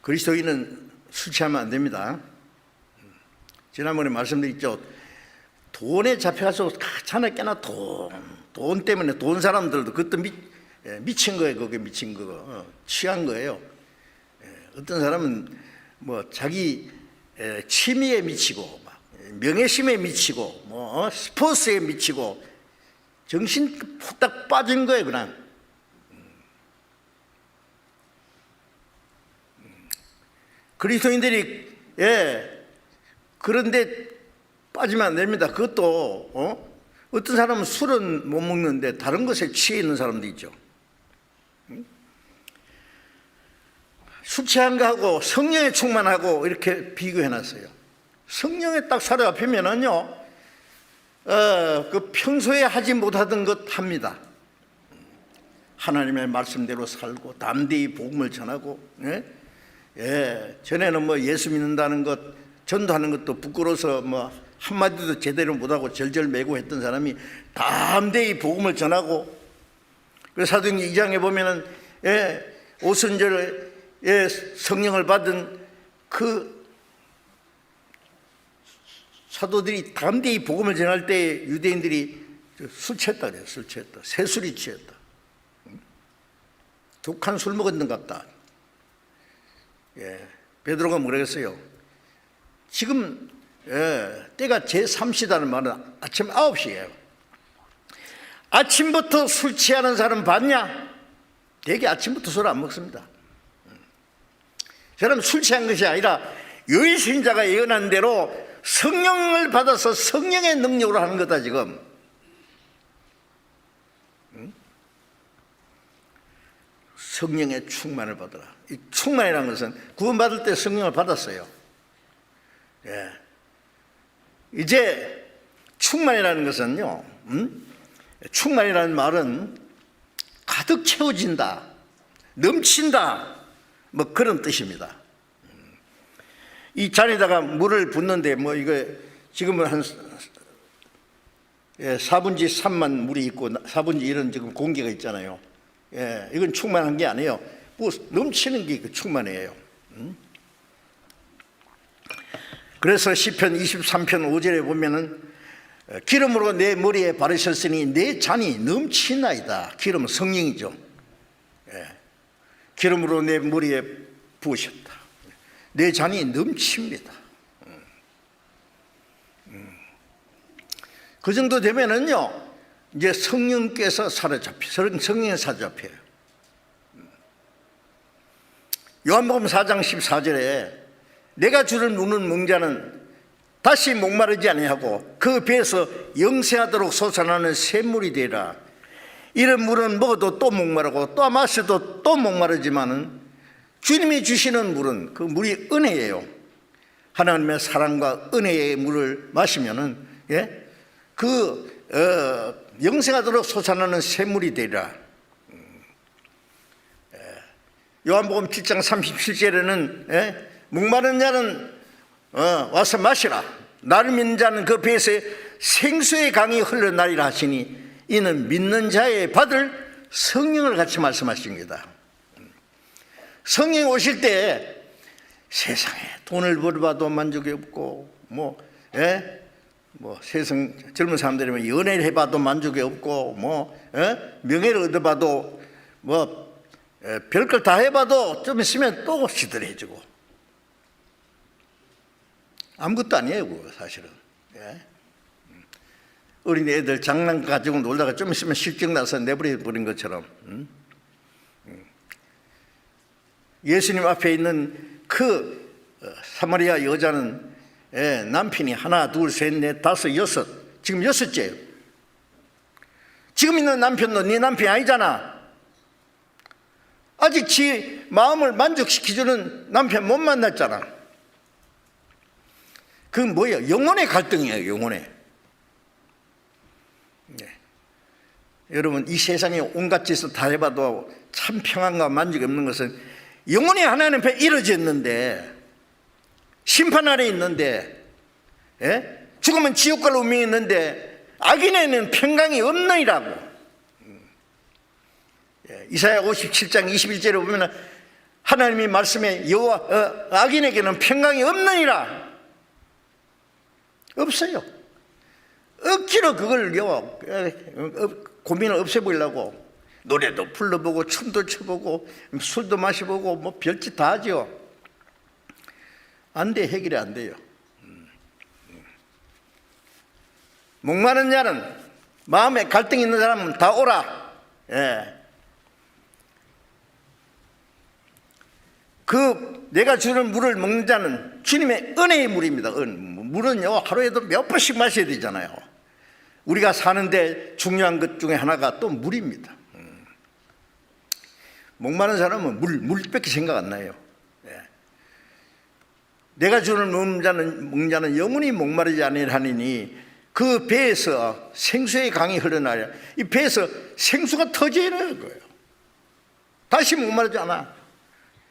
그리스도인은 술 취하면 안 됩니다. 지난번에 말씀드렸죠. 돈에 잡혀가서 자네 깨나 돈 때문에 돈 사람들도 그것도 미친 거예요. 그게 미친 거 취한 거예요. 어떤 사람은 뭐 자기 취미에 미치고 명예심에 미치고 뭐 스포츠에 미치고 정신 푹딱 빠진 거예요. 그냥 그리스도인들이 그런데 빠지면 안 됩니다. 그것도 어떤 사람은 술은 못 먹는데 다른 것에 취해 있는 사람도 있죠. 술 취한 거하고 성령에 충만하고 이렇게 비교해놨어요. 성령에 딱 사로잡히면은요, 그 평소에 하지 못하던 것 합니다. 하나님의 말씀대로 살고 담대히 복음을 전하고, 전에는 뭐 예수 믿는다는 것, 전도하는 것도 부끄러워서 뭐 한마디도 제대로 못하고 절절매고 했던 사람이 담대히 복음을 전하고, 그 사도행전 2장에 보면은 오순절에 성령을 받은 그 사도들이 담대히 복음을 전할 때 유대인들이 술 취했다 그래요. 술 취했다. 새술이 취했다. 독한 술 먹었는 것 같다. 베드로가 뭐라겠어요? 지금 때가 제3시다는 말은 아침 9시예요. 아침부터 술 취하는 사람 봤냐? 되게 아침부터 술 안 먹습니다. 저는 술 취한 것이 아니라 요일신자가 예언한 대로 성령을 받아서 성령의 능력으로 하는 거다 지금. 성령의 충만을 받으라. 이 충만이라는 것은 구원받을 때 성령을 받았어요. 이제 충만이라는 것은요, 충만이라는 말은 가득 채워진다, 넘친다, 뭐 그런 뜻입니다. 이 잔에다가 물을 붓는데 뭐 이거 지금은 한 4분지 3만 물이 있고 4분지 1은 지금 공기가 있잖아요. 이건 충만한 게 아니에요. 뭐 넘치는 게 충만이에요. 그래서 시편 23편 5절에 보면은 기름으로 내 머리에 바르셨으니 내 잔이 넘치나이다. 기름은 성령이죠. 기름으로 내 머리에 부으셨다. 내 잔이 넘칩니다. 그 정도 되면은요, 이제 성령께서 성령에 사로잡혀요. 요한복음 4장 14절에 내가 주를 묻는 멍자는 다시 목마르지 아니하고 그 배에서 영생하도록 솟아나는 샘물이 되라. 이런 물은 먹어도 또 목마르고 또 마셔도 또 목마르지만은 주님이 주시는 물은 그 물이 은혜예요. 하나님의 사랑과 은혜의 물을 마시면은 영생하도록 솟아나는 샘물이 되리라. 요한복음 7장 37절에는 목마른 자는 와서 마시라. 나를 믿는 자는 그 배에서 생수의 강이 흘러나리라 하시니 이는 믿는 자의 받을 성령을 같이 말씀하십니다. 성령이 오실 때 세상에 돈을 벌어봐도 만족이 없고 세상 젊은 사람들이면 연애를 해봐도 만족이 없고 명예를 얻어봐도 별걸 다 해봐도 좀 있으면 또 시들해지고 아무것도 아니에요 그거 사실은. 어린이 애들 장난 가지고 놀다가 좀 있으면 실증 나서 내버려버린 것처럼 예수님 앞에 있는 그 사마리아 여자는 남편이 하나 둘 셋 넷 다섯 여섯, 지금 여섯째예요. 지금 있는 남편도 네 남편이 아니잖아. 아직 지 마음을 만족시켜주는 남편 못 만났잖아. 그건 뭐예요? 영혼의 갈등이에요. 영혼의. 여러분 이 세상에 온갖 짓을 다 해봐도 참 평안과 만족이 없는 것은 영혼이 하나님 앞에 이루어졌는데 심판 아래 있는데 죽으면 지옥 갈 운명이 있는데 악인에는 평강이 없느니라고. 이사야 57장 21절에 보면 하나님이 말씀에 악인에게는 평강이 없느니라. 없어요. 억지로 그걸 고민을 없애보려고 노래도 불러보고 춤도 춰보고 술도 마셔보고 뭐 별짓 다 하죠. 안 돼. 해결이 안 돼요. 목마른 자는 마음에 갈등이 있는 사람은 다 오라. 그 내가 주는 물을 먹는 자는 주님의 은혜의 물입니다. 물은요 하루에도 몇 번씩 마셔야 되잖아요. 우리가 사는데 중요한 것 중에 하나가 또 물입니다. 목마른 사람은 물밖에 생각 안 나요. 내가 주는 먹는 자는 영원히 목마르지 아니하니니 그 배에서 생수의 강이 흘러나려. 이 배에서 생수가 터지는 거예요. 다시 목마르지 않아.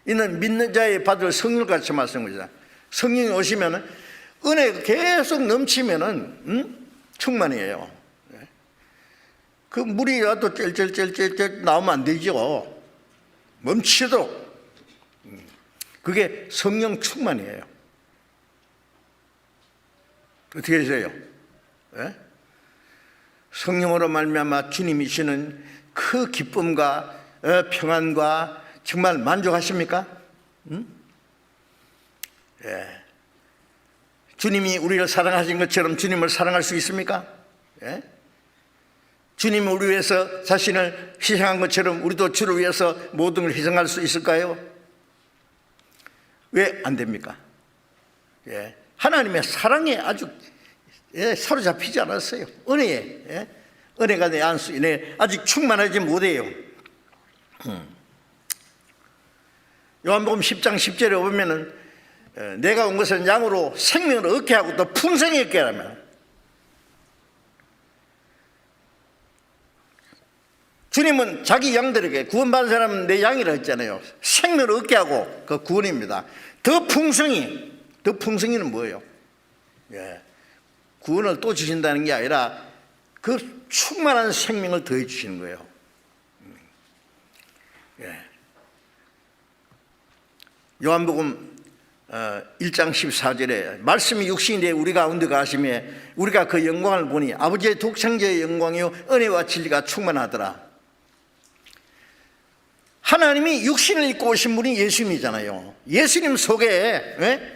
이는 믿는 자의 받을 성령을 같이 말씀한 거잖아. 성령이 오시면 은혜가 계속 넘치면은 충만이에요. 그 물이 와도 쩔쩔쩔쩔 나오면 안 되죠. 멈추도록. 그게 성령 충만이에요. 어떻게 되세요? 예? 성령으로 말미암아 주님이 주시는 그 기쁨과 평안과 정말 만족하십니까? 예. 주님이 우리를 사랑하신 것처럼 주님을 사랑할 수 있습니까? 예? 주님이 우리 위해서 자신을 희생한 것처럼 우리도 주를 위해서 모든 걸 희생할 수 있을까요? 왜 안 됩니까? 예. 하나님의 사랑에 아주 사로잡히지 않았어요. 은혜에. 은혜가 내 안수에 아직 충만하지 못해요. 요한복음 10장 10절에 보면은 내가 온 것은 양으로 생명을 얻게 하고 또 풍성히 얻게 하라며. 주님은 자기 양들에게 구원받은 사람은 내 양이라 했잖아요. 생명을 얻게 하고 그 구원입니다. 더 풍성히는 뭐예요? 예. 구원을 또 주신다는 게 아니라 그 충만한 생명을 더해 주시는 거예요. 예. 요한복음 1장 14절에 말씀이 육신이 되어 우리 가운데 가심에 우리가 그 영광을 보니 아버지의 독생자의 영광이요 은혜와 진리가 충만하더라. 하나님이 육신을 입고 오신 분이 예수님이잖아요. 예수님 속에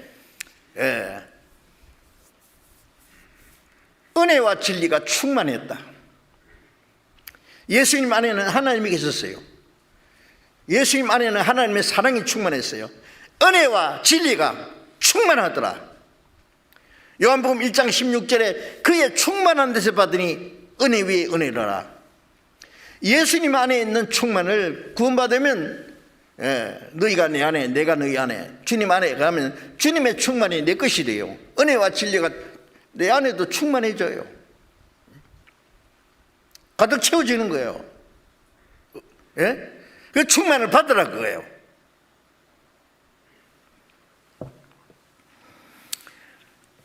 은혜와 진리가 충만했다. 예수님 안에는 하나님이 계셨어요. 예수님 안에는 하나님의 사랑이 충만했어요. 은혜와 진리가 충만하더라. 요한복음 1장 16절에 그의 충만한 데서 받으니 은혜 위에 은혜로라. 예수님 안에 있는 충만을 구원받으면 너희가 내 안에 내가 너희 안에 주님 안에 가면 주님의 충만이 내 것이 돼요. 은혜와 진리가 내 안에도 충만해져요. 가득 채워지는 거예요. 예? 그 충만을 받으라 그거예요.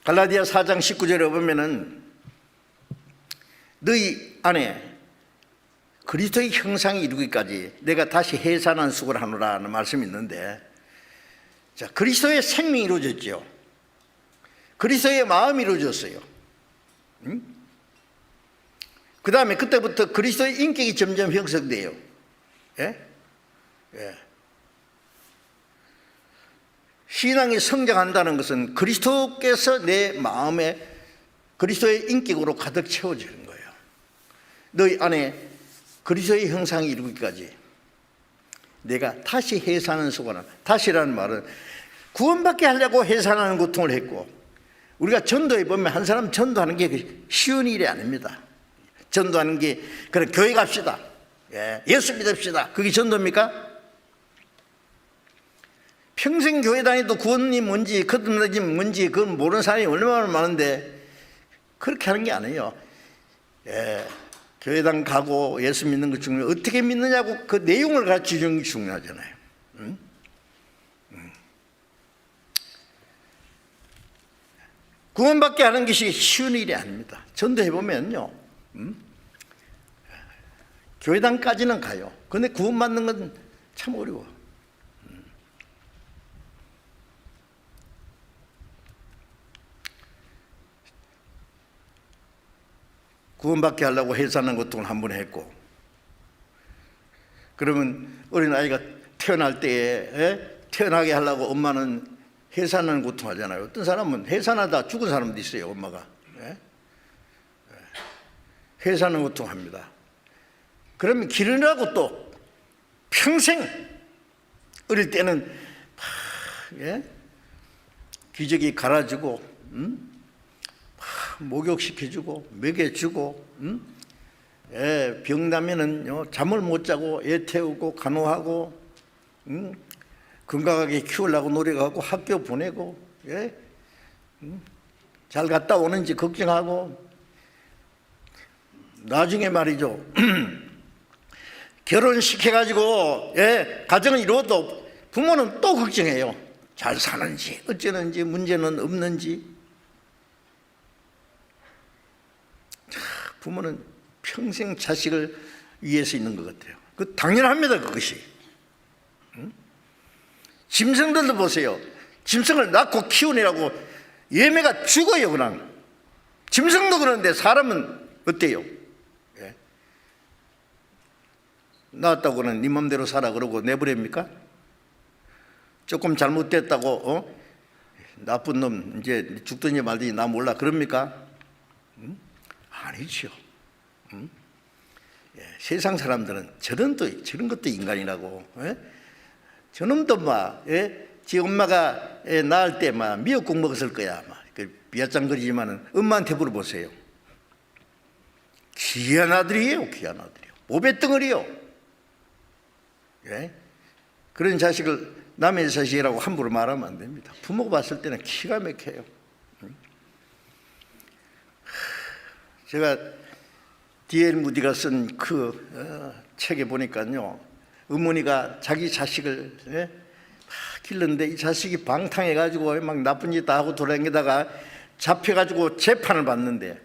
갈라디아 4장 19절에 보면은 너희 안에 그리스도의 형상이 이루기까지 내가 다시 해산한 수고를 하노라는 말씀이 있는데, 자, 그리스도의 생명이 이루어졌죠. 그리스도의 마음이 이루어졌어요. 그 다음에 그때부터 그리스도의 인격이 점점 형성돼요. 예? 예. 신앙이 성장한다는 것은 그리스도께서 내 마음에 그리스도의 인격으로 가득 채워지는 거예요. 너희 안에 그리스도의 형상이 이루기까지 내가 다시 해산하는 수고는, 다시라는 말은 구원받게 하려고 해산하는 고통을 했고, 우리가 전도에 보면 한 사람 전도하는 게 쉬운 일이 아닙니다. 전도하는 게 그래 교회 갑시다, 예수 믿읍시다, 그게 전도입니까? 평생 교회 다니도 구원이 뭔지 거듭나지 뭔지 그건 모르는 사람이 얼마나 많은데 그렇게 하는 게 아니에요. 교회당 가고 예수 믿는 것 중요해요. 어떻게 믿느냐고 그 내용을 가르쳐 주는 게 중요하잖아요. 구원받게 하는 것이 쉬운 일이 아닙니다. 전도해보면요, 교회당까지는 가요. 그런데 구원받는 건 참 어려워. 구원받게 하려고 해산하는 고통을 한 번 했고, 그러면 어린아이가 태어날 때에 태어나게 하려고 엄마는 해산하는 고통 하잖아요. 어떤 사람은 해산하다 죽은 사람도 있어요. 엄마가 해산하는 고통 합니다. 그러면 기르라고 또 평생, 어릴 때는 기저귀 갈아주고 목욕시켜주고 먹여주고, 병나면은 잠을 못 자고 애 태우고 간호하고, 건강하게 키우려고 노력하고 학교 보내고, 잘 갔다 오는지 걱정하고, 나중에 말이죠, 결혼시켜가지고 가정을 이루어도 부모는 또 걱정해요. 잘 사는지 어쩌는지 문제는 없는지. 부모는 평생 자식을 위해서 있는 것 같아요. 그 당연합니다. 그것이. 짐승들도 보세요. 짐승을 낳고 키우느라고 예매가 죽어요. 그냥 짐승도 그런데 사람은 어때요? 낳았다고는 네 맘대로 살아 그러고 내버립니까? 조금 잘못됐다고 나쁜 놈 이제 죽든지 말든지 나 몰라 그럽니까? 아니죠. 세상 사람들은 저런 것도 인간이라고. 저놈도 막 지 엄마가 낳을 때 막 미역국 먹었을 거야. 막 비아짱거리지만은 엄마한테 물어보세요. 귀한 아들이에요. 귀한 아들이요. 보배덩어리요. 그런 자식을 남의 자식이라고 함부로 말하면 안 됩니다. 부모가 봤을 때는 기가 막혀요. 제가 D.L. 무디가 쓴 그 책에 보니까요, 어머니가 자기 자식을 길렀는데 이 자식이 방탕해가지고 막 나쁜 짓 다 하고 돌아다니다가 잡혀가지고 재판을 받는데,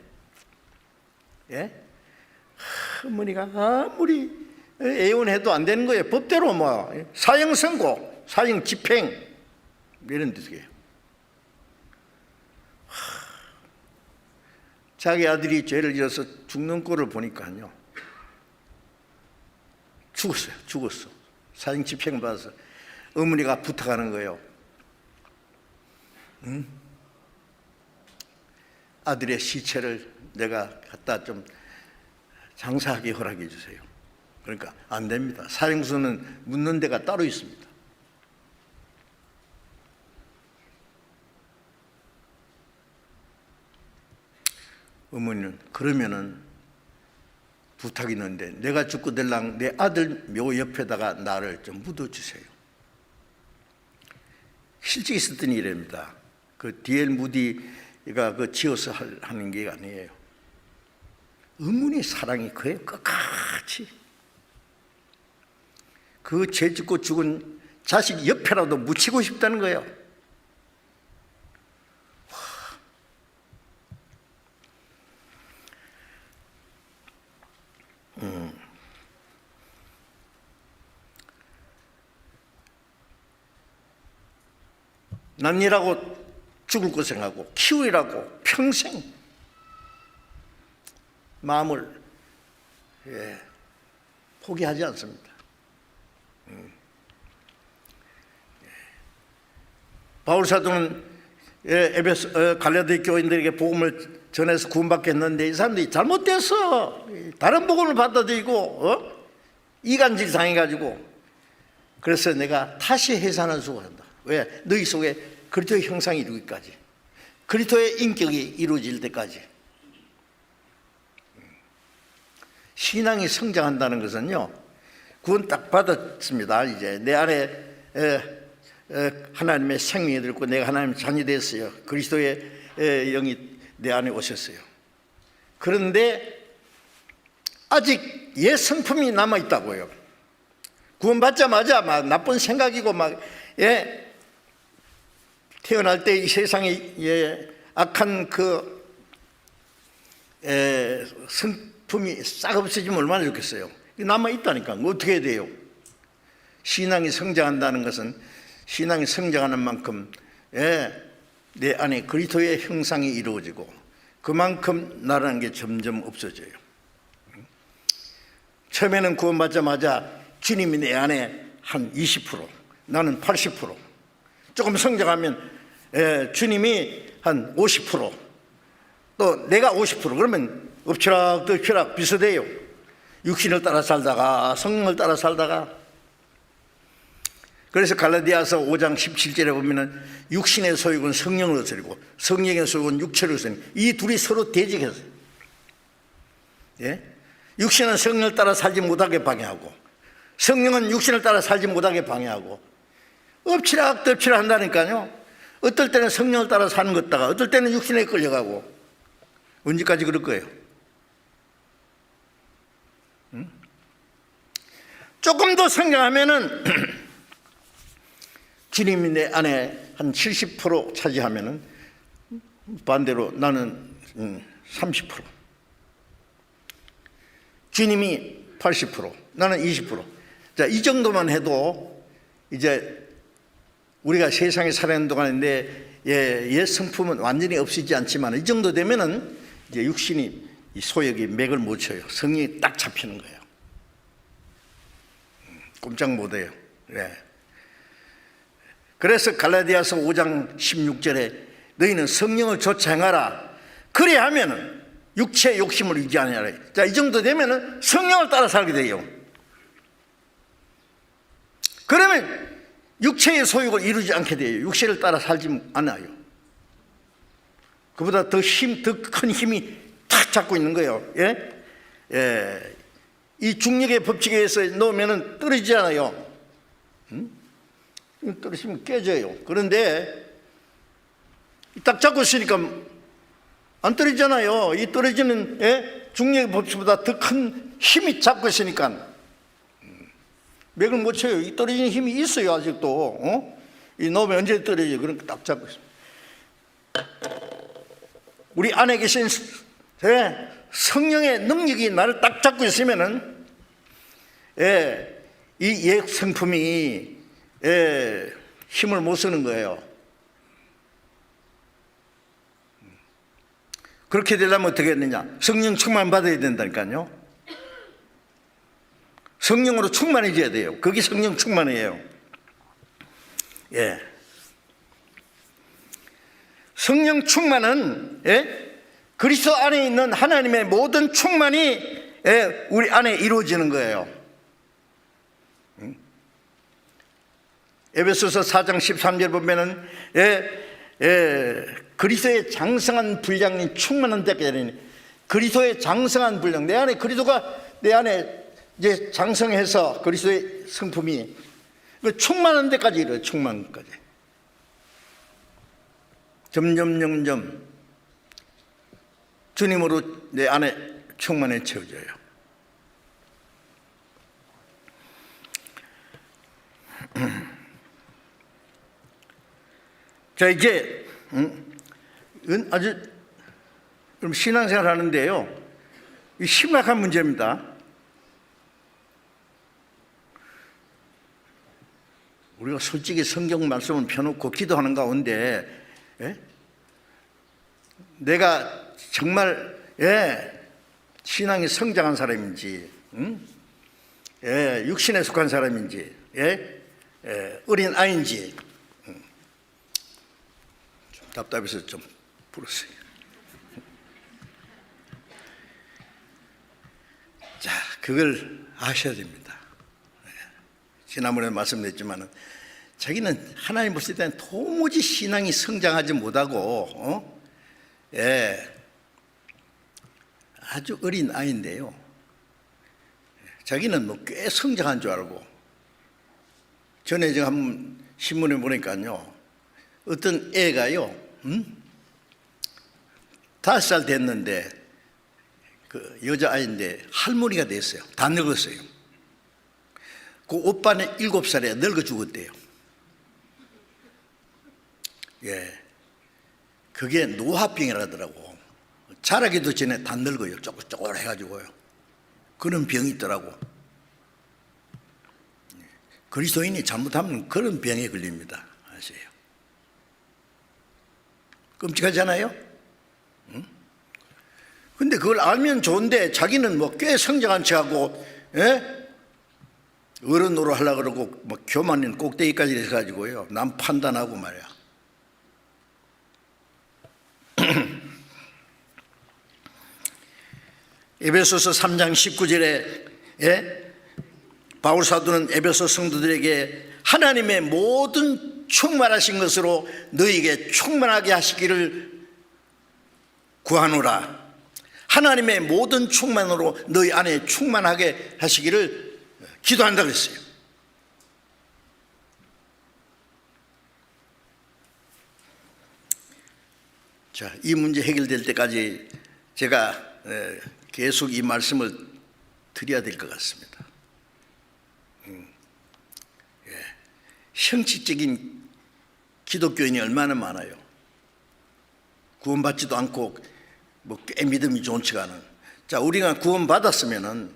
어머니가 아무리 애원해도 안 되는 거예요. 법대로 뭐 사형 선고, 사형 집행 이런 뜻이에요. 자기 아들이 죄를 지어서 죽는 꼴을 보니까요, 죽었어. 사형 집행을 받아서 어머니가 부탁하는 거예요. 아들의 시체를 내가 갖다 좀 장사하게 허락해 주세요. 그러니까 안 됩니다. 사형수는 묻는 데가 따로 있습니다. 어머니는 그러면은 부탁이 있는데 내가 죽고 될랑 내 아들 묘 옆에다가 나를 좀 묻어주세요. 실제 있었던 일입니다. 그 D.L. 무디가 그 지어서 하는 게 아니에요. 어머니의 사랑이 그예요. 끝까지. 그 죄 짓고 죽은 자식 옆에라도 묻히고 싶다는 거예요. 낳느라고 죽을 거 생각하고 키우리라고 평생 마음을 포기하지 않습니다. 바울 사도는 에베소 갈라디 교인들에게 복음을 전해서 구원받겠는데 이 사람들이 잘못됐어. 다른 복음을 받아들이고 이간질 당해가지고, 그래서 내가 다시 해산한 수고 한다. 왜? 너희 속에 그리스도의 형상이 이루기까지, 그리스도의 인격이 이루어질 때까지. 신앙이 성장한다는 것은요, 구원 딱 받았습니다. 이제 내 안에 하나님의 생명이 들고 내가 하나님의 자녀이 됐어요. 그리스도의 영이 내 안에 오셨어요. 그런데 아직 옛 성품이 남아있다고요. 구원받자마자 막 나쁜 생각이고 막 태어날 때 이 세상에 악한 그 성품이 싹 없어지면 얼마나 좋겠어요. 남아있다니까. 어떻게 해야 돼요? 신앙이 성장한다는 것은 신앙이 성장하는 만큼 내 안에 그리스도의 형상이 이루어지고 그만큼 나라는 게 점점 없어져요. 처음에는 구원받자마자 주님이 내 안에 한 20%, 나는 80%, 조금 성장하면 주님이 한 50%, 또 내가 50%, 그러면 엎치락엎치락 비슷해요. 육신을 따라 살다가 성령을 따라 살다가. 그래서 갈라디아서 5장 17절에 보면은 육신의 소욕은 성령을 거스르고 성령의 소욕은 육체를 거스르고 이 둘이 서로 대적해서 육신은 성령을 따라 살지 못하게 방해하고 성령은 육신을 따라 살지 못하게 방해하고 엎치락덮치락 한다니까요. 어떨 때는 성령을 따라 사는 것 같다가 어떨 때는 육신에 끌려가고. 언제까지 그럴 거예요? 조금 더 성장하면은 주님이 내 안에 한 70% 차지하면은 반대로 나는 30%, 주님이 80%, 나는 20%. 자, 이 정도만 해도 이제 우리가 세상에 살아가는 동안인데 옛 성품은 완전히 없어지지 않지만 이 정도 되면은 이제 육신이 이 소역이 맥을 못 쳐요. 성령이 딱 잡히는 거예요. 꼼짝 못해요. 네. 그래서 갈라디아서 5장 16절에 너희는 성령을 좇아 행하라. 그래 하면은 육체의 욕심을 유지하느라. 자, 이 정도 되면은 성령을 따라 살게 돼요. 그러면 육체의 소욕을 이루지 않게 돼요. 육체를 따라 살지 않아요. 그보다 더 큰 힘이 탁 잡고 있는 거예요. 예? 예. 이 중력의 법칙에 의해서 놓으면 떨어지지 않아요. 떨어지면 깨져요. 그런데 딱 잡고 있으니까 안 떨어지잖아요. 이 떨어지는 중력의 법칙보다 더 큰 힘이 잡고 있으니까 맥을 못 쳐요. 이 떨어지는 힘이 있어요. 아직도. 이 놓으면 언제 떨어져요. 그러니까 딱 잡고 있어요. 우리 안에 계신 성령의 능력이 나를 딱 잡고 있으면은 이 옛 성품이 힘을 못 쓰는 거예요. 그렇게 되려면 어떻게 했느냐? 성령 충만 받아야 된다니까요. 성령으로 충만해져야 돼요. 그게 성령 충만이에요. 예. 성령 충만은 그리스도 안에 있는 하나님의 모든 충만이 우리 안에 이루어지는 거예요. 에베소서 4장 13절 보면은 그리스도의 장성한 분량이 충만한 데까지, 그리스도의 장성한 분량, 내 안에 그리스도가 내 안에 이제 장성해서 그리스도의 성품이 충만한 데까지 이래요. 충만까지 점점 주님으로 내 안에 충만해져요. 자, 이제 아주 신앙생활 하는데요, 이 심각한 문제입니다. 우리가 솔직히 성경 말씀을 펴놓고 기도하는 가운데 내가 정말 신앙이 성장한 사람인지, 육신에 속한 사람인지, 어린 아이인지 좀 답답해서 좀 불었어요. 자, 그걸 아셔야 됩니다. 지난번에 말씀드렸지만 자기는 하나님 보실 때는 도무지 신앙이 성장하지 못하고 아주 어린 아이인데요, 자기는 뭐 꽤 성장한 줄 알고, 전에 제가 한번 신문에 보니까요, 어떤 애가요 5살 됐는데 그 여자아이인데 할머니가 됐어요. 다 늙었어요. 그 오빠는 7살에 늙어 죽었대요. 그게 노화병이라더라고. 자라기도 전에 다 늙어요. 쪼글쪼글 해가지고요. 그런 병이 있더라고. 그리스도인이 잘못하면 그런 병에 걸립니다. 아세요? 끔찍하잖아요? 근데 그걸 알면 좋은데 자기는 뭐 꽤 성장한 척하고 어른 노릇 하려고 그러고 뭐 교만인 꼭대기까지 해가지고요, 남 판단하고 말이야. 에베소서 3장 19절에 바울 사도는 에베소 성도들에게 하나님의 모든 충만하신 것으로 너희에게 충만하게 하시기를 구하노라. 하나님의 모든 충만으로 너희 안에 충만하게 하시기를 기도한다고 했어요. 자, 이 문제 해결될 때까지 제가 계속 이 말씀을 드려야 될 것 같습니다. 형식적인 기독교인이 얼마나 많아요. 구원받지도 않고 뭐 꽤 믿음이 좋지가 않은. 자, 우리가 구원받았으면은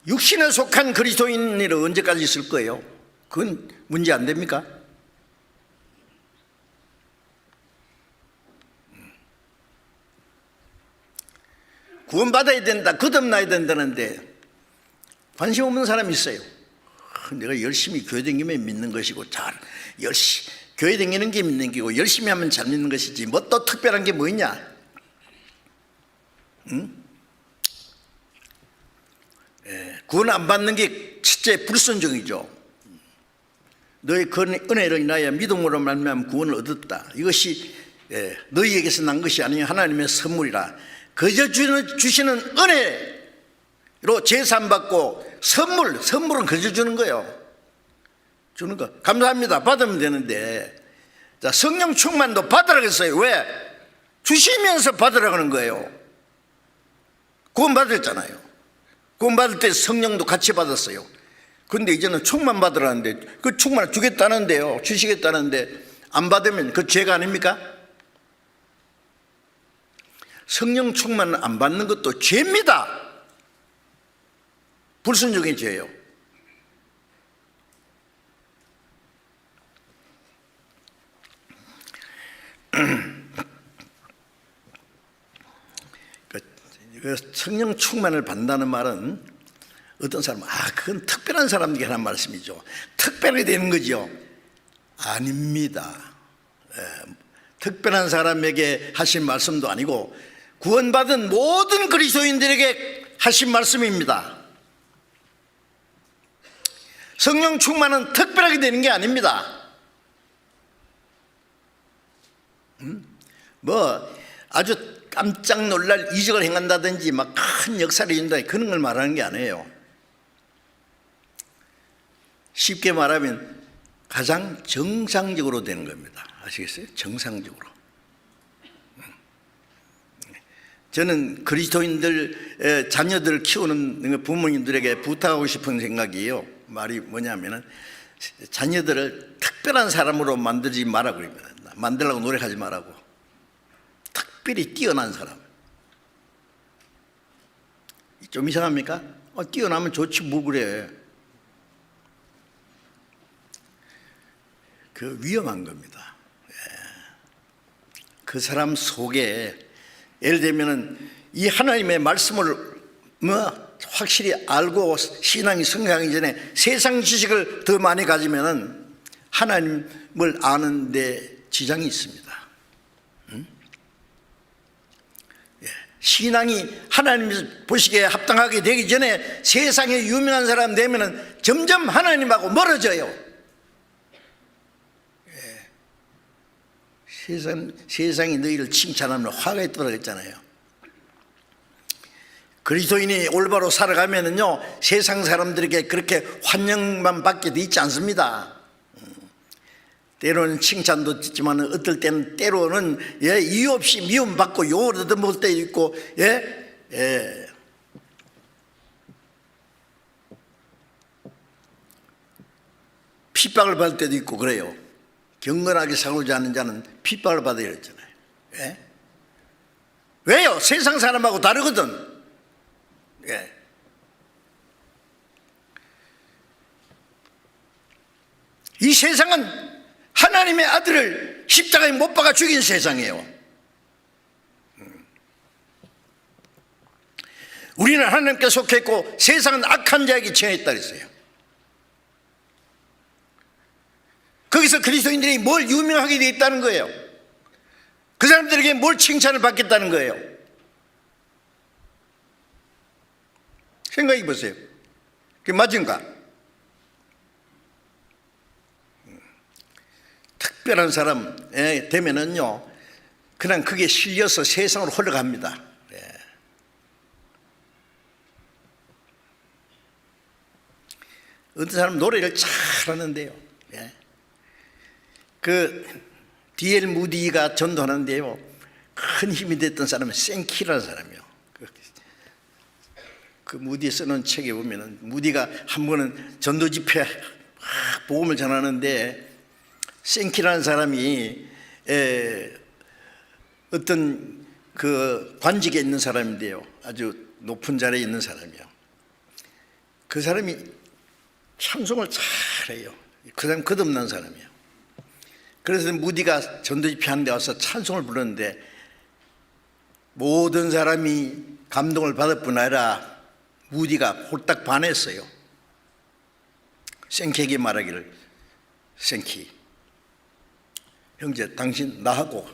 육신에 속한 그리스도인이 언제까지 있을 거예요? 그건 문제 안 됩니까? 구원받아야 된다, 거듭나야 된다는데 관심 없는 사람이 있어요. 내가 열심히 교회 다니면 믿는 것이고, 열심히 교회 다니는 게 믿는 게고, 열심히 하면 잘 믿는 것이지 뭐 또 특별한 게 뭐 있냐? 응? 구원 안 받는 게 진짜 불순종이죠. 너의 은혜로 인하여 믿음으로 말미암아 구원을 얻었다. 이것이 너희에게서 난 것이 아니요 하나님의 선물이라. 그저 주시는 은혜로 제사받고 선물은 그저 주는 거예요. 주는 거 감사합니다 받으면 되는데, 자, 성령 충만도 받으라고 했어요. 왜? 주시면서 받으라고 하는 거예요. 구원 받았잖아요. 구원 받을 때 성령도 같이 받았어요. 그런데 이제는 충만 받으라는데, 그 충만을 주겠다는데요, 주시겠다는데 안 받으면 그 죄가 아닙니까? 성령 충만을 안 받는 것도 죄입니다. 불순종의 죄예요. 성령 충만을 받는다는 말은 어떤 사람은 그건 특별한 사람에게 하는 말씀이죠. 특별하게 되는 거죠. 아닙니다. 특별한 사람에게 하신 말씀도 아니고 구원받은 모든 그리스도인들에게 하신 말씀입니다. 성령 충만은 특별하게 되는 게 아닙니다. 뭐 아주 깜짝 놀랄 이적을 행한다든지 막 큰 역사를 이룬다, 그런 걸 말하는 게 아니에요. 쉽게 말하면 가장 정상적으로 되는 겁니다. 아시겠어요? 정상적으로. 저는 그리스도인들 자녀들을 키우는 부모님들에게 부탁하고 싶은 생각이에요. 말이 뭐냐면은 자녀들을 특별한 사람으로 만들지 말라고 그럽니다. 만들라고 노력하지 말라고. 특별히 뛰어난 사람. 좀 이상합니까? 뛰어나면 좋지 뭐 그래. 그 위험한 겁니다. 그 사람 속에 예를 들면은 이 하나님의 말씀을 확실히 알고 신앙이 성장하기 전에 세상 지식을 더 많이 가지면은 하나님을 아는 데 지장이 있습니다. 신앙이 하나님 보시기에 합당하게 되기 전에 세상에 유명한 사람 되면은 점점 하나님하고 멀어져요. 세상이 너희를 칭찬하면 화가 있더라 그랬잖아요. 그리스도인이 올바로 살아가면은요, 세상 사람들에게 그렇게 환영만 받게 돼 있지 않습니다. 때로는 칭찬도 듣지만 어떨 때는 때로는 이유 없이 미움받고 욕을 얻어먹을 때도 있고, 핍박을 받을 때도 있고 그래요. 경건하게 살고자 하는 자는 핍박을 받아야 했잖아요. 왜요? 세상 사람하고 다르거든. 이 세상은 하나님의 아들을 십자가에 못 박아 죽인 세상이에요. 우리는 하나님께 속했고 세상은 악한 자에게 처했다 그랬어요. 거기서 그리스도인들이 뭘 유명하게 되어 있다는 거예요. 그 사람들에게 뭘 칭찬을 받겠다는 거예요. 생각해 보세요. 그게 맞은가? 특별한 사람 되면은요, 그냥 그게 실려서 세상으로 흘러갑니다. 어떤 사람은 노래를 잘하는데요. 그 D.L. 무디가 전도하는데요, 큰 힘이 됐던 사람은 생키라는 사람이요. 그 무디 쓰는 책에 보면은 무디가 한 번은 전도 집회 복음을 전하는데 생키라는 사람이 어떤 그 관직에 있는 사람인데요, 아주 높은 자리에 있는 사람이요. 그 사람이 찬송을 잘해요. 그 사람 거듭난 사람이에요. 그래서 무디가 전도집회 하는 데 와서 찬송을 부르는데 모든 사람이 감동을 받을 뿐 아니라 무디가 홀딱 반했어요. 생키에게 말하기를, 생키, 형제 당신 나하고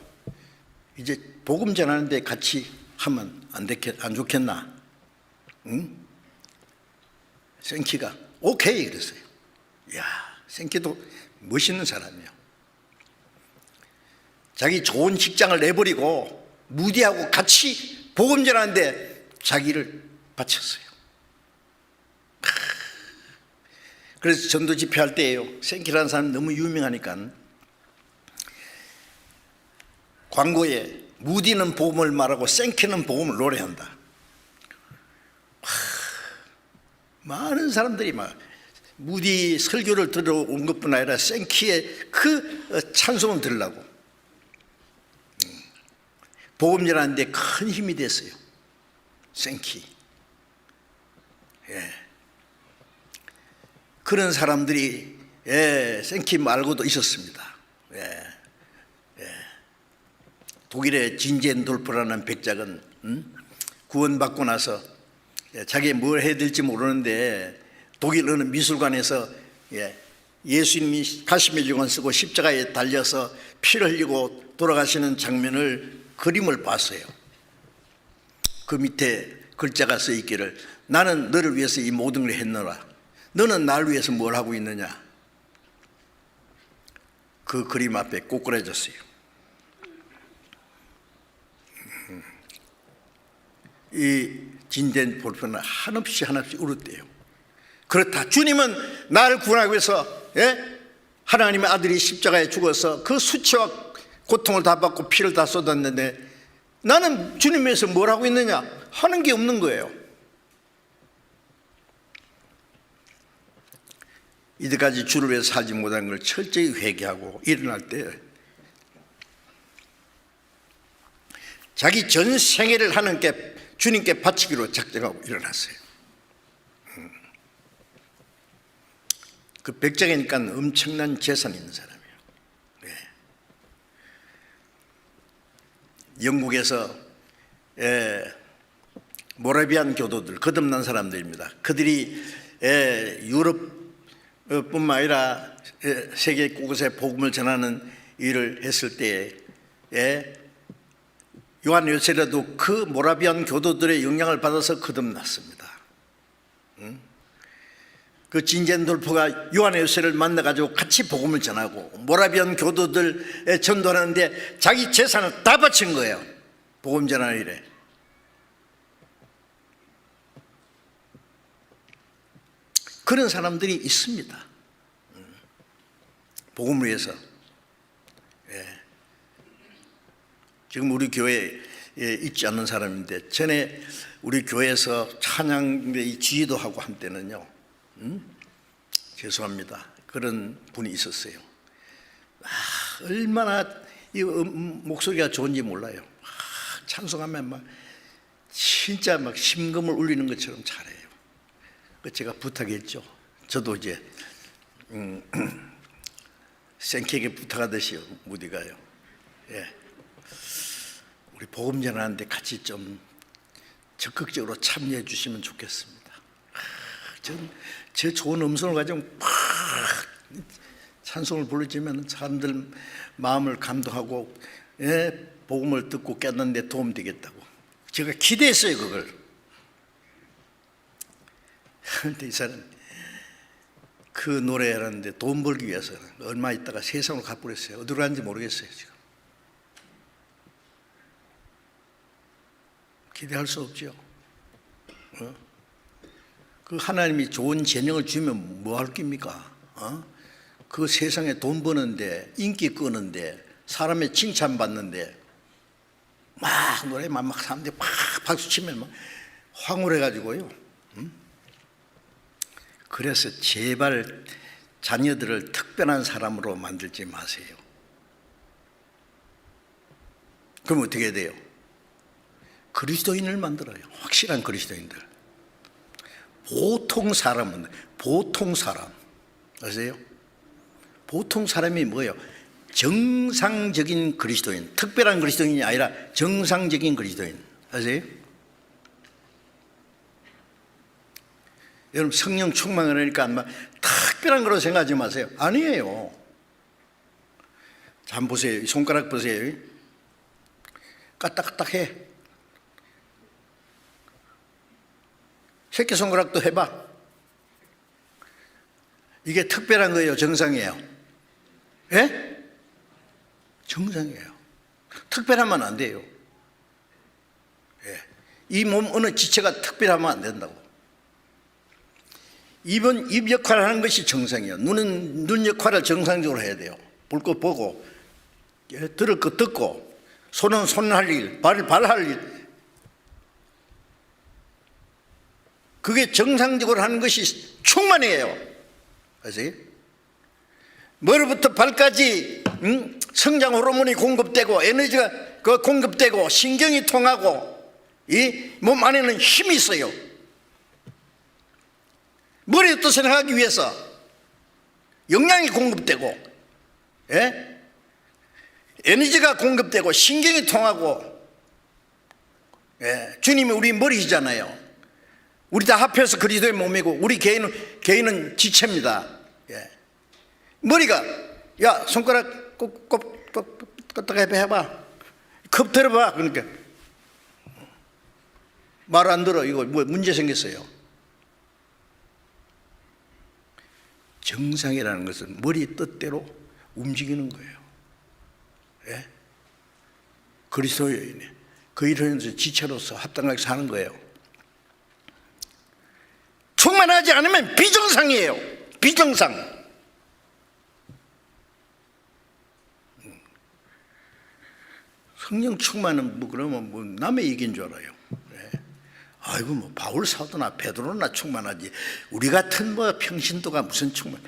이제 복음 전하는데 같이 하면 안 좋겠나? 응? 생키가 오케이 그랬어요. 이야, 생키도 멋있는 사람이에요. 자기 좋은 직장을 내버리고 무디하고 같이 복음 전하는데 자기를 바쳤어요. 그래서 전도 집회할 때예요, 생키라는 사람이 너무 유명하니까 광고에 무디는 복음을 말하고 생키는 복음을 노래한다. 많은 사람들이 막 무디 설교를 들어온 것뿐 아니라 생키의 그 찬송을 들으려고 복음 전하는데 큰 힘이 됐어요. 생키. 예. 그런 사람들이 생키 말고도 있었습니다. 독일의 진젠돌프라는 백작은 구원받고 나서 자기 뭘 해야 될지 모르는데 독일 어느 미술관에서 예수님이 가시멜 유관 쓰고 십자가에 달려서 피를 흘리고 돌아가시는 장면을 그림을 봤어요. 그 밑에 글자가 써 있기를, 나는 너를 위해서 이 모든 걸 했노라. 너는 나를 위해서 뭘 하고 있느냐? 그 그림 앞에 꼬꾸라졌어요. 이 진젠돌프는 한없이 울었대요. 그렇다, 주님은 나를 구원하기 위해서 하나님의 아들이 십자가에 죽어서 그 수치와 고통을 다 받고 피를 다 쏟았는데 나는 주님 위해서 뭘 하고 있느냐? 하는 게 없는 거예요. 이때까지 주를 위해서 살지 못한 걸 철저히 회개하고 일어날 때 자기 전 생애를 하나님께, 주님께 바치기로 작정하고 일어났어요. 그 백작이니까 엄청난 재산이 있는 사람이에요. 영국에서 모라비안 교도들, 거듭난 사람들입니다. 그들이 유럽뿐만 아니라 세계 곳곳에 복음을 전하는 일을 했을 때에 요한 웨슬리도 그 모라비안 교도들의 영향을 받아서 거듭났습니다. 그 진젠돌프가 요한 웨슬리를 만나가지고 같이 복음을 전하고 모라비안 교도들 전도하는데 자기 재산을 다 바친 거예요. 복음 전하는 일에. 그런 사람들이 있습니다. 복음을 위해서. 지금 우리 교회에 있지 않는 사람인데 전에 우리 교회에서 찬양의 지휘도 하고 한때는요, 죄송합니다, 그런 분이 있었어요. 얼마나 이 목소리가 좋은지 몰라요. 찬송하면 막 진짜 막 심금을 울리는 것처럼 잘해요. 제가 부탁했죠. 저도 이제 생키에게 부탁하듯이 무디가요, 우리 복음 전하는데 같이 좀 적극적으로 참여해 주시면 좋겠습니다. 제 좋은 음성을 가지고 막 찬송을 부르지만 사람들 마음을 감동하고 복음을 듣고 깨닫는 데 도움되겠다고 제가 기대했어요, 그걸. 그런데 이 사람 그 노래하는데 돈 벌기 위해서 얼마 있다가 세상으로 가버렸어요. 어디로 갔는지 모르겠어요, 지금. 기대할 수 없죠. 그 하나님이 좋은 재능을 주면 뭐 할 깁니까? 그 세상에 돈 버는데, 인기 끄는데, 사람의 칭찬받는데 막 노래만 막 사람들이 막 박수 치면 막 황홀해가지고요. 그래서 제발 자녀들을 특별한 사람으로 만들지 마세요. 그럼 어떻게 돼요? 그리스도인을 만들어요. 확실한 그리스도인들. 보통 사람은, 보통 사람 아세요? 보통 사람이 뭐예요? 정상적인 그리스도인, 특별한 그리스도인이 아니라 정상적인 그리스도인 아세요? 여러분 성령 충만을 하니까 아마 특별한 거로 생각하지 마세요. 아니에요. 자, 한번 보세요. 손가락 보세요. 까딱까딱해. 새끼손가락도 해봐. 이게 특별한 거예요? 정상이에요? 예? 정상이에요. 특별하면 안 돼요. 예. 이 몸 어느 지체가 특별하면 안 된다고. 입 역할을 하는 것이 정상이에요. 눈은 눈 역할을 정상적으로 해야 돼요. 볼 것 보고, 들을 것 듣고, 손은 손 할 일, 발은 발 할 일. 그게 정상적으로 하는 것이 충만이에요. 아세요? 머리부터 발까지 성장 호르몬이 공급되고 에너지가 공급되고 신경이 통하고 이 몸 안에는 힘이 있어요. 머리의 뜻을 하기 위해서 영양이 공급되고, 예? 에너지가 공급되고 신경이 통하고, 예? 주님이 우리 머리시잖아요. 우리 다 합해서 그리스도의 몸이고 우리 개인은 지체입니다. 예. 머리가 야 손가락 꼭 해봐. 컵 들어봐. 그러니까 말 안 들어. 이거 뭐 문제 생겼어요. 정상이라는 것은 머리 뜻대로 움직이는 거예요. 예? 그리스도인이 그 일을 지체로서 합당하게 사는 거예요. 충만하지 않으면 비정상이에요. 비정상. 성령 충만은 뭐 그러면 뭐 남의 얘기인 줄 알아요. 네. 아이고 뭐 바울 사도나 베드로나 충만하지. 우리 같은 뭐 평신도가 무슨 충만해?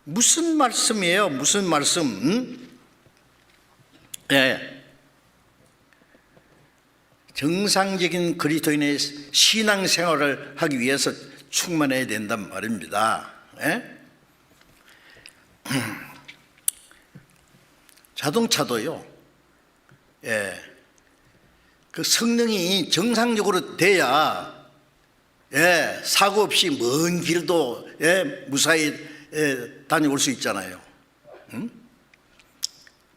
무슨 말씀이에요? 무슨 말씀? 네. 정상적인 그리스도인의 신앙생활을 하기 위해서 충만해야 된단 말입니다. 예? 자동차도요. 예. 그 성능이 정상적으로 돼야 예, 사고 없이 먼 길도 예, 무사히 다녀올 수 있잖아요. 응?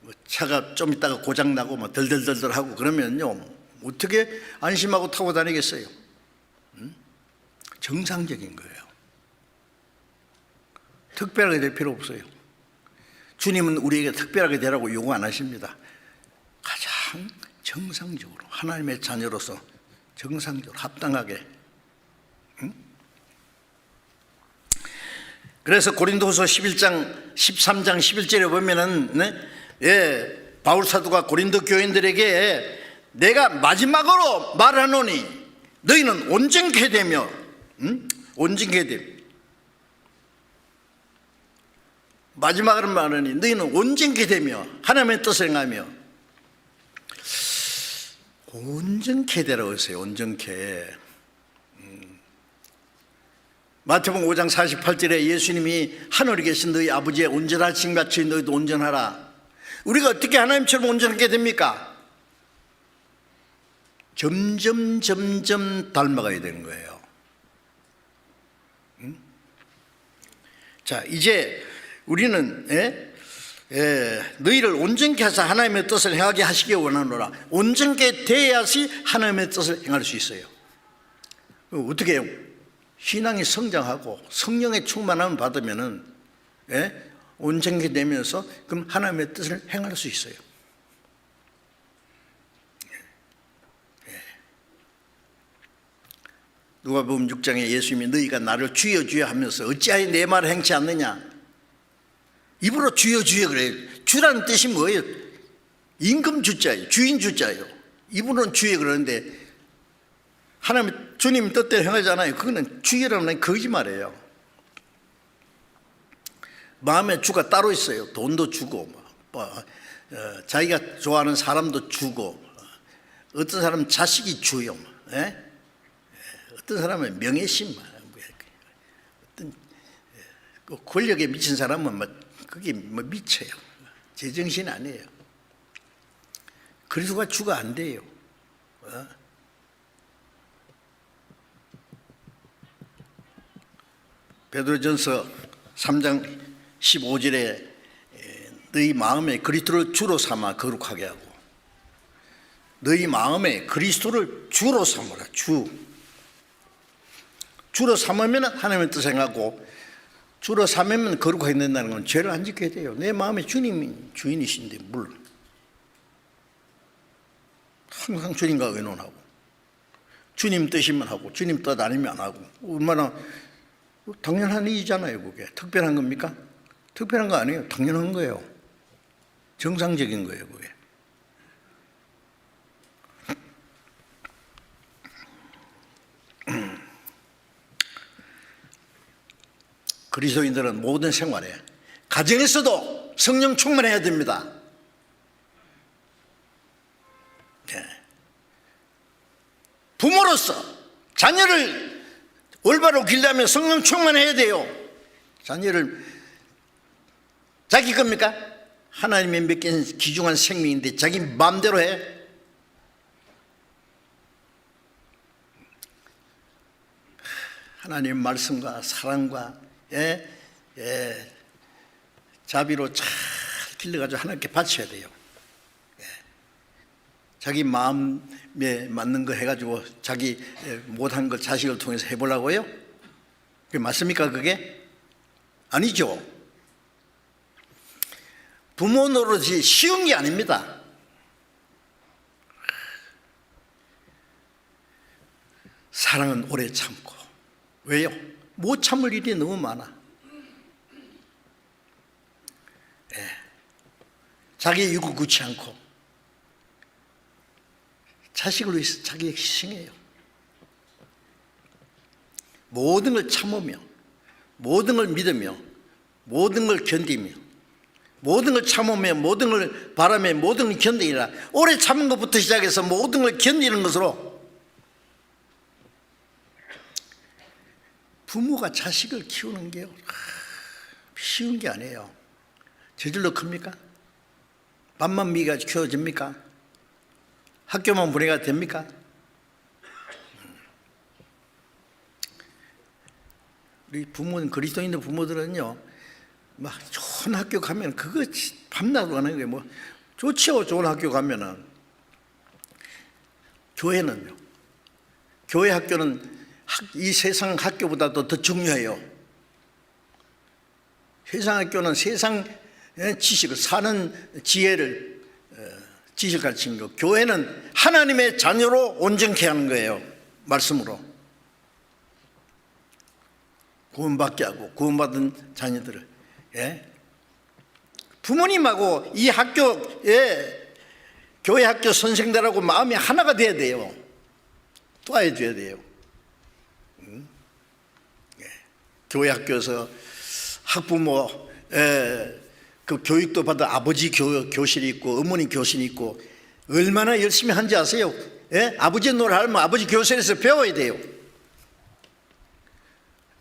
뭐 차가 좀 있다가 고장 나고 뭐 덜덜덜덜 하고 그러면요 어떻게 안심하고 타고 다니겠어요? 정상적인 거예요. 특별하게 될 필요 없어요. 주님은 우리에게 특별하게 되라고 요구 안 하십니다. 가장 정상적으로 하나님의 자녀로서 정상적으로 합당하게. 그래서 고린도후서 11장 13장 11절에 보면은 예, 바울 사도가 고린도 교인들에게 내가 마지막으로 말하노니 너희는 온전케 되며 온전케 되며 마지막으로 말하니 너희는 온전케 되며 하나님의 뜻을 행하며 온전케 되라고 했어요. 온전케. 마태복음 5장 48절에 예수님이 하늘에 계신 너희 아버지의 온전하신 같이 너희도 온전하라. 우리가 어떻게 하나님처럼 온전하게 됩니까? 점점 닮아가야 되는 거예요. 자, 이제 우리는 너희를 온전케 하사 하나님의 뜻을 행하게 하시기 원하노라. 온전케 돼야지 하나님의 뜻을 행할 수 있어요. 어떻게 해요? 신앙이 성장하고 성령의 충만함을 받으면은 온전케 되면서 그럼 하나님의 뜻을 행할 수 있어요. 누가복음 6장에 예수님이 너희가 나를 주여 주여 하면서 어찌하여 내 말을 행치 않느냐. 입으로 주여 주여 그래요. 주라는 뜻이 뭐예요? 임금 주자예요. 주인 주자예요. 입으로는 주여 그러는데 하나님 주님 뜻대로 행하잖아요. 그거는 주여라는 거짓말이에요. 마음의 주가 따로 있어요. 돈도 주고 자기가 좋아하는 사람도 주고 어떤 사람은 자식이 주요. 어떤 사람은 명예심, 어떤 권력에 미친 사람은 그게 미쳐요. 제정신 아니에요. 그리스도가 주가 안 돼요. 베드로전서 3장 15절에 너희 마음에 그리스도를 주로 삼아 거룩하게 하고, 너희 마음에 그리스도를 주로 삼으라. 주로 삼으면 하나님의 뜻을 행하고, 주로 삼으면 거룩하게 된다는 건 죄를 안 짓게 돼요. 내 마음에 주님이 주인이신데 물론 항상 주님과 의논하고, 주님 뜻이면 하고, 주님 뜻 아니면 안 하고. 얼마나 당연한 일이잖아요. 그게 특별한 겁니까? 특별한 거 아니에요. 당연한 거예요. 정상적인 거예요. 그게. 그리스도인들은 모든 생활에, 가정에서도 성령 충만해야 됩니다. 부모로서 자녀를 올바로 길려면 성령 충만해야 돼요. 자녀를 자기 겁니까? 하나님의 맡긴 귀중한 생명인데 자기 마음대로 해? 하나님의 말씀과 사랑과 자비로 잘 길러가지고 하나님께 바쳐야 돼요. 자기 마음에 맞는 거 해가지고 자기 못한 걸 자식을 통해서 해보려고요? 그게 맞습니까? 그게? 아니죠. 부모 노릇이 쉬운 게 아닙니다. 사랑은 오래 참고. 왜요? 못 참을 일이 너무 많아. 자기 유고 굳지 않고 자식을 위해서 자기 희생해요. 모든 걸 참으며, 모든 걸 믿으며, 모든 걸 견디며, 모든 걸 참으며, 모든 걸 바라며, 모든 걸 견디라. 오래 참은 것부터 시작해서 모든 걸 견디는 것으로 부모가 자식을 키우는 게요, 쉬운 게 아니에요. 저절로 큽니까? 밥만 미가 키워집니까? 학교만 보내가 됩니까? 우리 부모는, 그리스도인의 부모들은요, 막 좋은 학교 가면 그거 밤낮으로 하는 게 뭐 좋죠. 좋은 학교 가면은. 교회는요, 교회 학교는 이 세상 학교보다도 더 중요해요. 세상 학교는 세상 지식을, 사는 지혜를, 지식 가르치는 거. 교회는 하나님의 자녀로 온전케 하는 거예요. 말씀으로 구원받게 하고, 구원받은 자녀들을, 부모님하고 이 학교에, 교회 학교 선생들하고 마음이 하나가 돼야 돼요. 도와줘야 돼요. 교회 학교에서 학부모 그 교육도 받아 아버지 교실이 있고 어머니 교실이 있고 얼마나 열심히 한지 아세요? 아버지 노릇 하면 아버지 교실에서 배워야 돼요.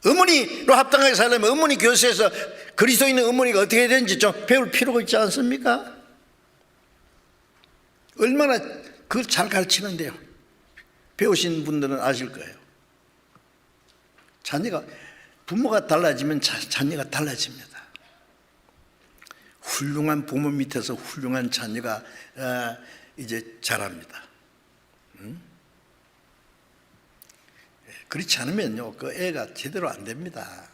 어머니로 합당하게 살려면 어머니 교실에서 그리스도인의 어머니가 어떻게 해야 되는지 좀 배울 필요가 있지 않습니까? 얼마나 그걸 잘 가르치는데요. 배우신 분들은 아실 거예요. 자녀가, 부모가 달라지면 자녀가 달라집니다. 훌륭한 부모 밑에서 훌륭한 자녀가 이제 자랍니다. 그렇지 않으면요, 그 애가 제대로 안 됩니다.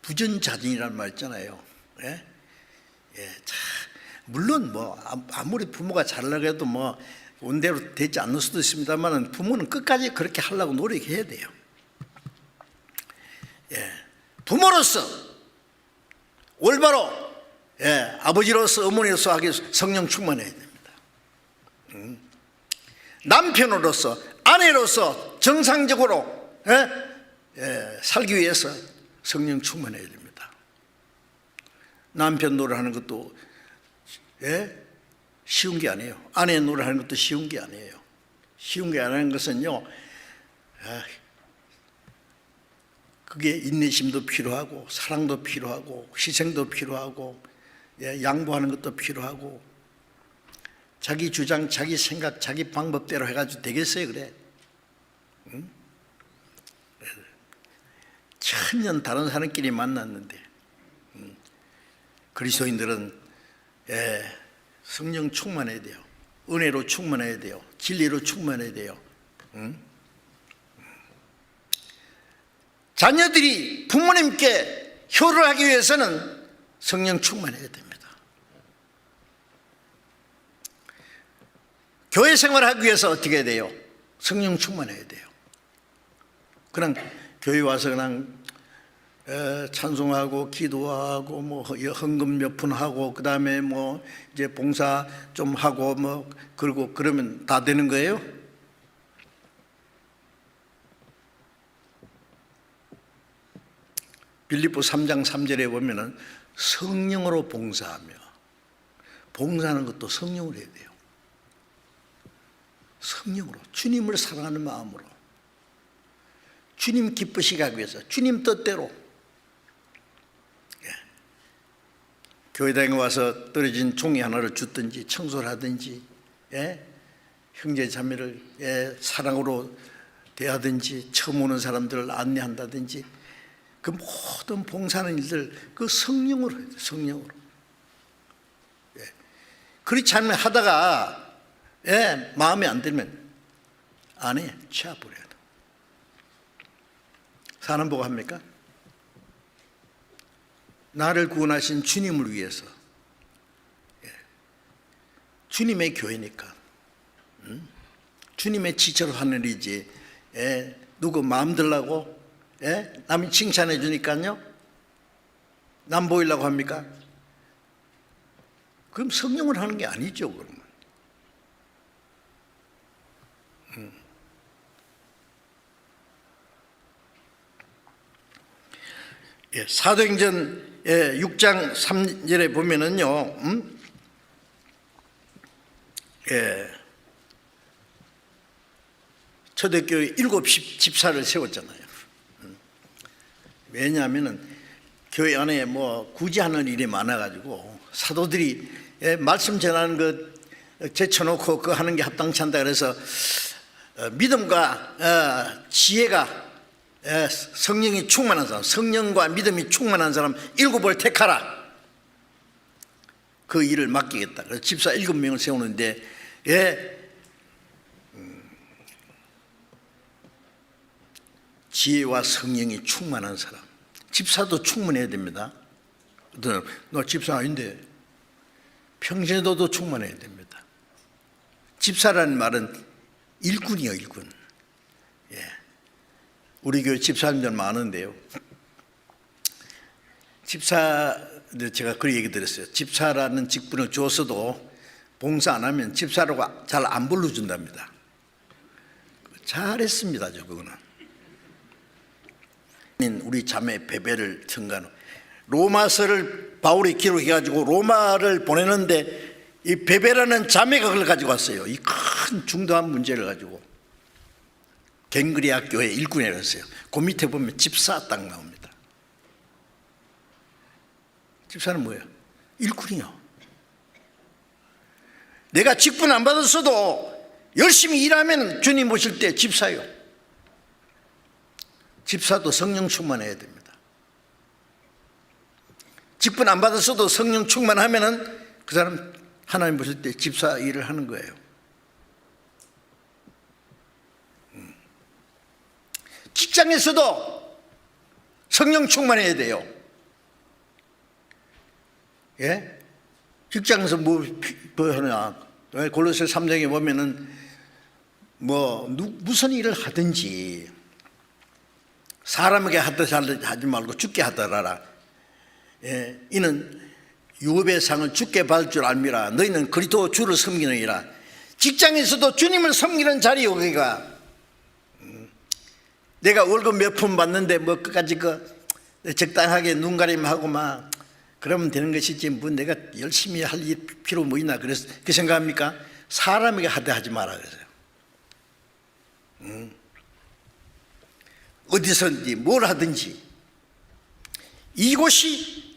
부전자진이라는 말 있잖아요. 물론 뭐 아무리 부모가 잘하려고 해도 뭐 원대로 되지 않을 수도 있습니다만 부모는 끝까지 그렇게 하려고 노력해야 돼요. 부모로서 올바로, 아버지로서 어머니로서 하기 위해서 성령 충만해야 남편으로서, 아내로서 정상적으로 살기 위해서 성령 충만해야 됩니다. 남편 노릇하는 것도 쉬운 게 아니에요. 아내 노릇하는 것도 쉬운 게 아니에요. 쉬운 게 아닌 것은요, 그게 인내심도 필요하고 사랑도 필요하고 희생도 필요하고 양보하는 것도 필요하고, 자기 주장, 자기 생각, 자기 방법대로 해가지고 되겠어요? 그래? 응? 천년 다른 사람끼리 만났는데, 그리스도인들은 성령 충만해야 돼요. 은혜로 충만해야 돼요. 진리로 충만해야 돼요. 자녀들이 부모님께 효를 하기 위해서는 성령 충만해야 됩니다. 교회 생활하기 위해서 어떻게 해야 돼요? 성령 충만해야 돼요. 그냥 교회 와서 그냥 찬송하고 기도하고 뭐 헌금 몇 푼 하고 그 다음에 뭐 이제 봉사 좀 하고 뭐 그러고 그러면 다 되는 거예요? 빌립보 3장 3절에 보면은 성령으로 봉사하며, 봉사하는 것도 성령으로 해야 돼요. 성령으로, 주님을 사랑하는 마음으로, 주님 기쁘시게 하기 위해서, 주님 뜻대로. 교회당에 와서 떨어진 종이 하나를 줬든지 청소를 하든지, 형제 자매를 사랑으로 대하든지, 처음 오는 사람들을 안내한다든지, 그 모든 봉사하는 일들 그 성령으로 해야 돼요. 성령으로. 그렇지 않으면 하다가 마음에 안 들면 안 해. 치워버려야 돼. 사람 보고 합니까? 나를 구원하신 주님을 위해서, 주님의 교회니까, 주님의 지체로 하는 일이지 누구 마음 들라고 남이 칭찬해 주니까요 남 보이려고 합니까? 그럼 성령을 하는 게 아니죠. 그러면 사도행전 6장 3절에 보면은요, 초대교회 7 집사를 세웠잖아요. 왜냐하면은 교회 안에 뭐 굳이 하는 일이 많아가지고 사도들이 말씀 전하는 것 제쳐놓고 그거 하는 게 합당치 않다 그래서 믿음과 지혜가 성령이 충만한 사람, 성령과 믿음이 충만한 사람 7을 택하라. 그 일을 맡기겠다. 그래서 집사 7명을 세우는데 지혜와 성령이 충만한 사람. 집사도 충만해야 됩니다. 너 집사 아닌데 평신도도 충만해야 됩니다. 집사라는 말은 일꾼이요, 일꾼. 우리 교회 집사님들 많은데요, 집사들 제가 그 얘기 들었어요. 집사라는 직분을 줬어도 봉사 안 하면 집사라고 잘 안 불러준답니다. 잘했습니다. 그거는 우리 자매 베베를 증가하는 로마서를 바울이 기록해가지고 로마를 보내는데 이 베베라는 자매가 그걸 가지고 왔어요. 이 큰 중대한 문제를 가지고 갱그리아 교회 일꾼이라고 했어요. 그 밑에 보면 집사 딱 나옵니다. 집사는 뭐예요? 일꾼이요. 내가 직분 안 받았어도 열심히 일하면 주님 오실 때 집사요. 집사도 성령 충만해야 됩니다. 직분 안 받았어도 성령 충만하면은 그 사람 하나님 보실 때 집사 일을 하는 거예요. 직장에서도 성령 충만해야 돼요. 직장에서 뭐 하냐? 골로새 3장에 보면은 무슨 일을 하든지 사람에게 하듯이 하지 말고 주께 하더라라. 이는 유업의 상을 주께 받을 줄 알미라. 너희는 그리스도 주를 섬기느니라. 직장에서도 주님을 섬기는 자리, 여기가 내가 월급 몇 푼 받는데 뭐 끝까지 적당하게 눈가림하고 막 그러면 되는 것이지 뭐 내가 열심히 할 필요 뭐 있나 그래서 그 생각합니까? 사람에게 하대 하지 마라 그랬어요. 어디서든지 뭘 하든지 이곳이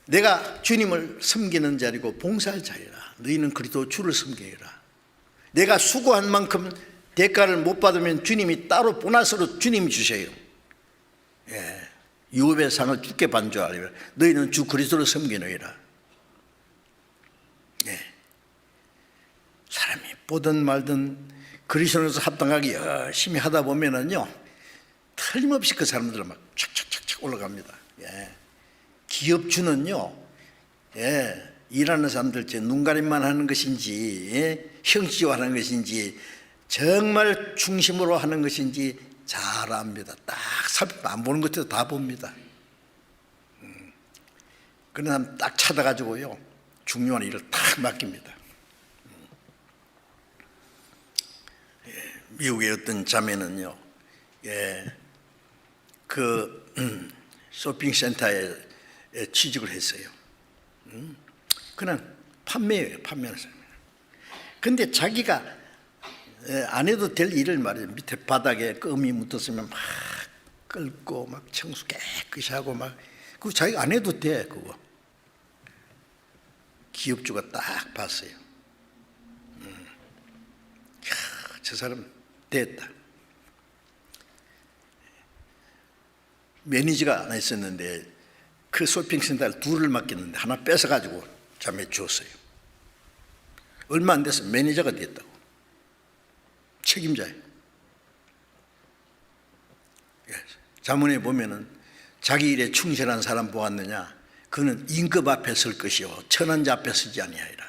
내가 주님을 섬기는 자리고 봉사할 자리라. 너희는 그리스도 주를 섬기라. 내가 수고한 만큼 대가를 못 받으면 주님이 따로 보너스로 주님이 주세요. 예. 유업의 상을 주께 반주하리라. 너희는 주 그리스도를 섬기느니라. 예. 사람이 보든 말든 그리스도에서 합당하게 열심히 하다 보면은요, 틀림없이 그 사람들은 막 착착착착 올라갑니다. 예. 기업주는요, 예, 일하는 사람들 제 눈가림만 하는 것인지, 예, 형식화하는 것인지, 정말 중심으로 하는 것인지 잘 압니다. 딱 안 보는 것도 다 봅니다. 그런 사람 딱 찾아가지고요, 중요한 일을 딱 맡깁니다. 예, 미국의 어떤 자매는요, 예, 쇼핑센터에 취직을 했어요. 그냥 판매하는 사람이에요. 근데 자기가 안 해도 될 일을 말이에요. 밑에 바닥에 껌이 묻었으면 막 긁고 막 청소 깨끗이 하고 막 그거 자기가 안 해도 돼. 그거 기업주가 딱 봤어요. 저 사람 됐다. 매니저가 하나 있었는데 그 쇼핑센터를 둘을 맡겼는데 하나 뺏어가지고 자매 주었어요. 얼마 안 돼서 매니저가 됐다고. 책임자예요. 자문에 보면은 자기 일에 충실한 사람 보았느냐? 그는 임금 앞에 설 것이요 천한자 앞에 서지 아니하리라.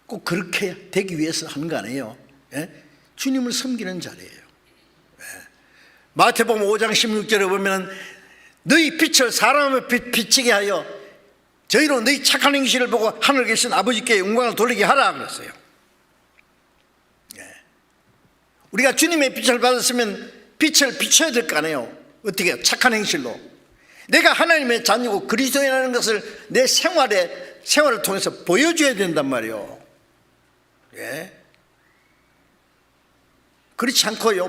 꼭 그렇게 되기 위해서 하는 거 아니에요. 예? 주님을 섬기는 자리예요. 예. 마태복음 5장 16절에 보면 너희 빛을 사람을 비치게 하여 저희로 너희 착한 행실을 보고 하늘에 계신 아버지께 영광을 돌리게 하라 그랬어요. 예. 우리가 주님의 빛을 받았으면 빛을 비춰야 될 거 아니에요. 어떻게 착한 행실로 내가 하나님의 자녀고 그리스도인이라는 것을 내 생활을 통해서 보여줘야 된단 말이에요. 예. 그렇지 않고요,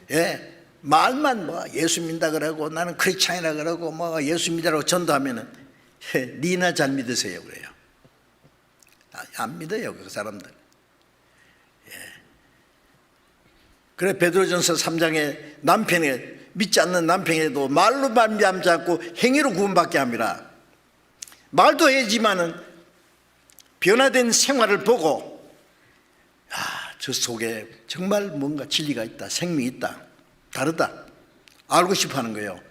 예, 말만 뭐 예수 믿다 그러고 나는 크리스찬이라 그러고 뭐 예수 믿으라고 전도하면은 니나 잘 믿으세요 그래요. 안 믿어요 그 사람들. 예. 그래 베드로전서 3장에 남편에 믿지 않는 남편에도 말로 말미암지 않고 행위로 구원받게 합니다. 말도 해야지만은 변화된 생활을 보고 저 속에 정말 뭔가 진리가 있다, 생명이 있다, 다르다 알고 싶어 하는 거예요.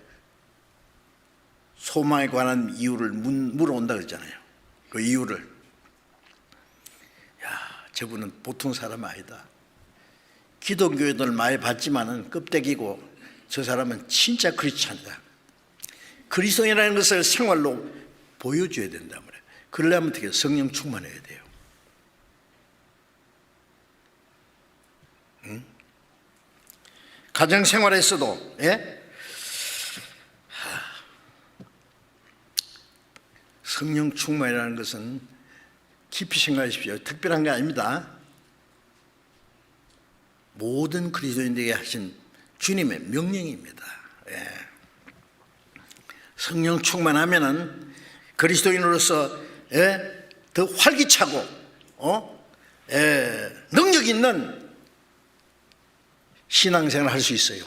소망에 관한 이유를 물어온다 그랬잖아요. 그 이유를. 야, 저분은 보통 사람 아니다. 기독교인들 많이 봤지만은 껍데기고 저 사람은 진짜 크리스찬이다. 그리스도인이라는 것을 생활로 보여줘야 된단 말이에요. 그러려면 어떻게 성령 충만해야 돼요. 응? 가정 생활에서도, 예? 성령 충만이라는 것은 깊이 생각하십시오. 특별한 게 아닙니다. 모든 그리스도인들에게 하신 주님의 명령입니다. 예. 성령 충만하면은 그리스도인으로서, 예, 더 활기차고 능력 있는 신앙생활을 할 수 있어요.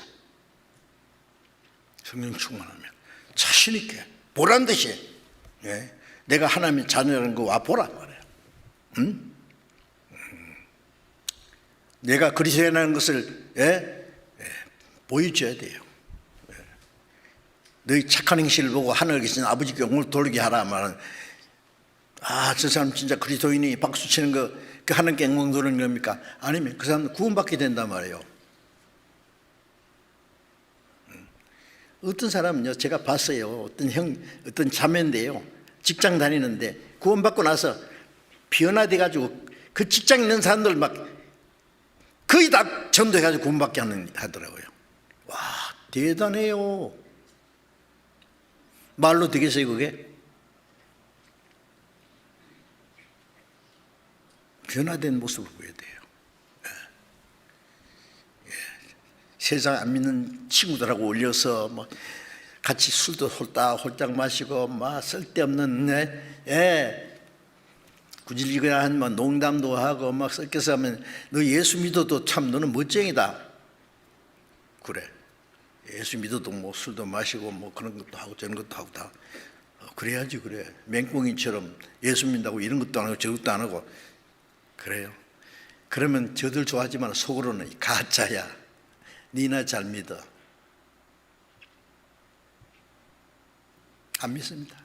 성령 충만하면 자신 있게 보란 듯이, 예, 내가 하나님의 자녀라는 거 와 보란 말이에요. 응? 내가 그리스도인이라는 것을, 예, 보여줘야 돼요. 예. 너희 착한 행실을 보고 하늘에 계신 아버지께 영광을 돌리게 하라 말은, 저 사람 진짜 그리스도인이 박수 치는 거 그 하나님께 영광 돌리는 겁니까? 아니면 그 사람은 구원받게 된단 말이에요. 어떤 사람은요, 제가 봤어요. 어떤 자매인데요, 직장 다니는데 구원받고 나서 변화돼 가지고 그 직장 있는 사람들 막 거의 다 전도해가지고 구원받게 하더라고요. 와, 대단해요. 말로 되겠어요 그게? 변화된 모습을 보여야 돼요. 세상 안 믿는 친구들하고 올려서 뭐 같이 술도 홀딱 마시고 막 쓸데없는 구질구질한 뭐 농담도 하고 막 섞여서 하면 너 예수 믿어도 참 너는 멋쟁이다. 그래. 예수 믿어도 뭐 술도 마시고 뭐 그런 것도 하고 저런 것도 하고 다 그래야지. 그래. 맹꽁이처럼 예수 믿는다고 이런 것도 안 하고 저것도 안 하고 그래요. 그러면 저들 좋아하지만 속으로는 가짜야. 니나 잘 믿어. 안 믿습니다.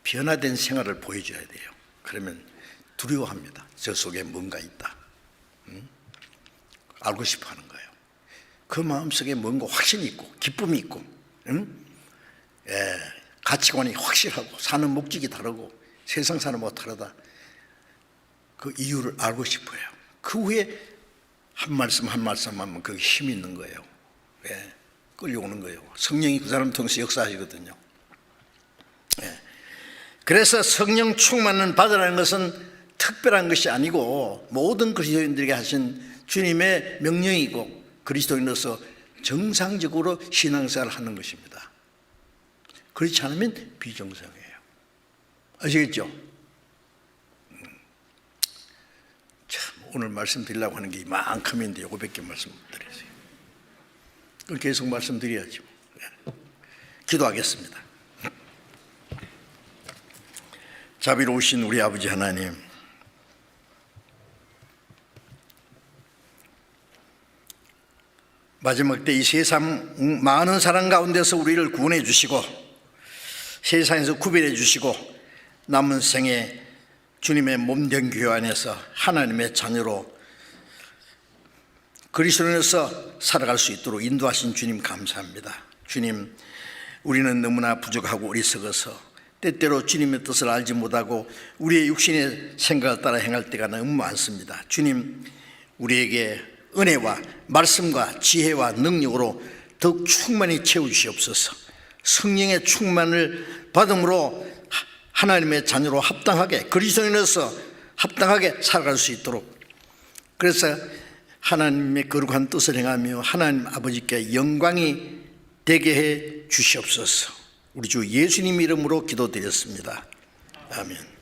변화된 생활을 보여줘야 돼요. 그러면 두려워합니다. 저 속에 뭔가 있다. 알고 싶어 하는 거예요. 그 마음속에 뭔가 확신이 있고 기쁨이 있고 가치관이 확실하고 사는 목적이 다르고 세상 사는 것과 다르다. 그 이유를 알고 싶어요. 그 후에 한 말씀 하면 그 힘이 있는 거예요. 끌려오는 거예요. 성령이 그 사람 통해서 역사하시거든요. 그래서 성령 충만을 받으라는 것은 특별한 것이 아니고 모든 그리스도인들에게 하신 주님의 명령이고 그리스도인으로서 정상적으로 신앙생활을 하는 것입니다. 그렇지 않으면 비정상이에요. 아시겠죠? 참 오늘 말씀드리려고 하는 게 이만큼인데 요거밖에 말씀드렸어요. 그걸 계속 말씀드려야죠. 기도하겠습니다. 자비로우신 우리 아버지 하나님, 마지막 때 이 세상 많은 사람 가운데서 우리를 구원해 주시고 세상에서 구별해 주시고 남은 생에 주님의 몸된 교회 안에서 하나님의 자녀로 그리스도인으로서 살아갈 수 있도록 인도하신 주님 감사합니다. 주님, 우리는 너무나 부족하고 어리석어서 때때로 주님의 뜻을 알지 못하고 우리의 육신의 생각을 따라 행할 때가 너무 많습니다. 주님, 우리에게 은혜와 말씀과 지혜와 능력으로 더욱 충만히 채워주시옵소서. 성령의 충만을 받음으로 하나님의 자녀로 합당하게 그리스도인으로서 합당하게 살아갈 수 있도록, 그래서 하나님의 거룩한 뜻을 행하며 하나님 아버지께 영광이 되게 해 주시옵소서. 우리 주 예수님 이름으로 기도드렸습니다. 아멘.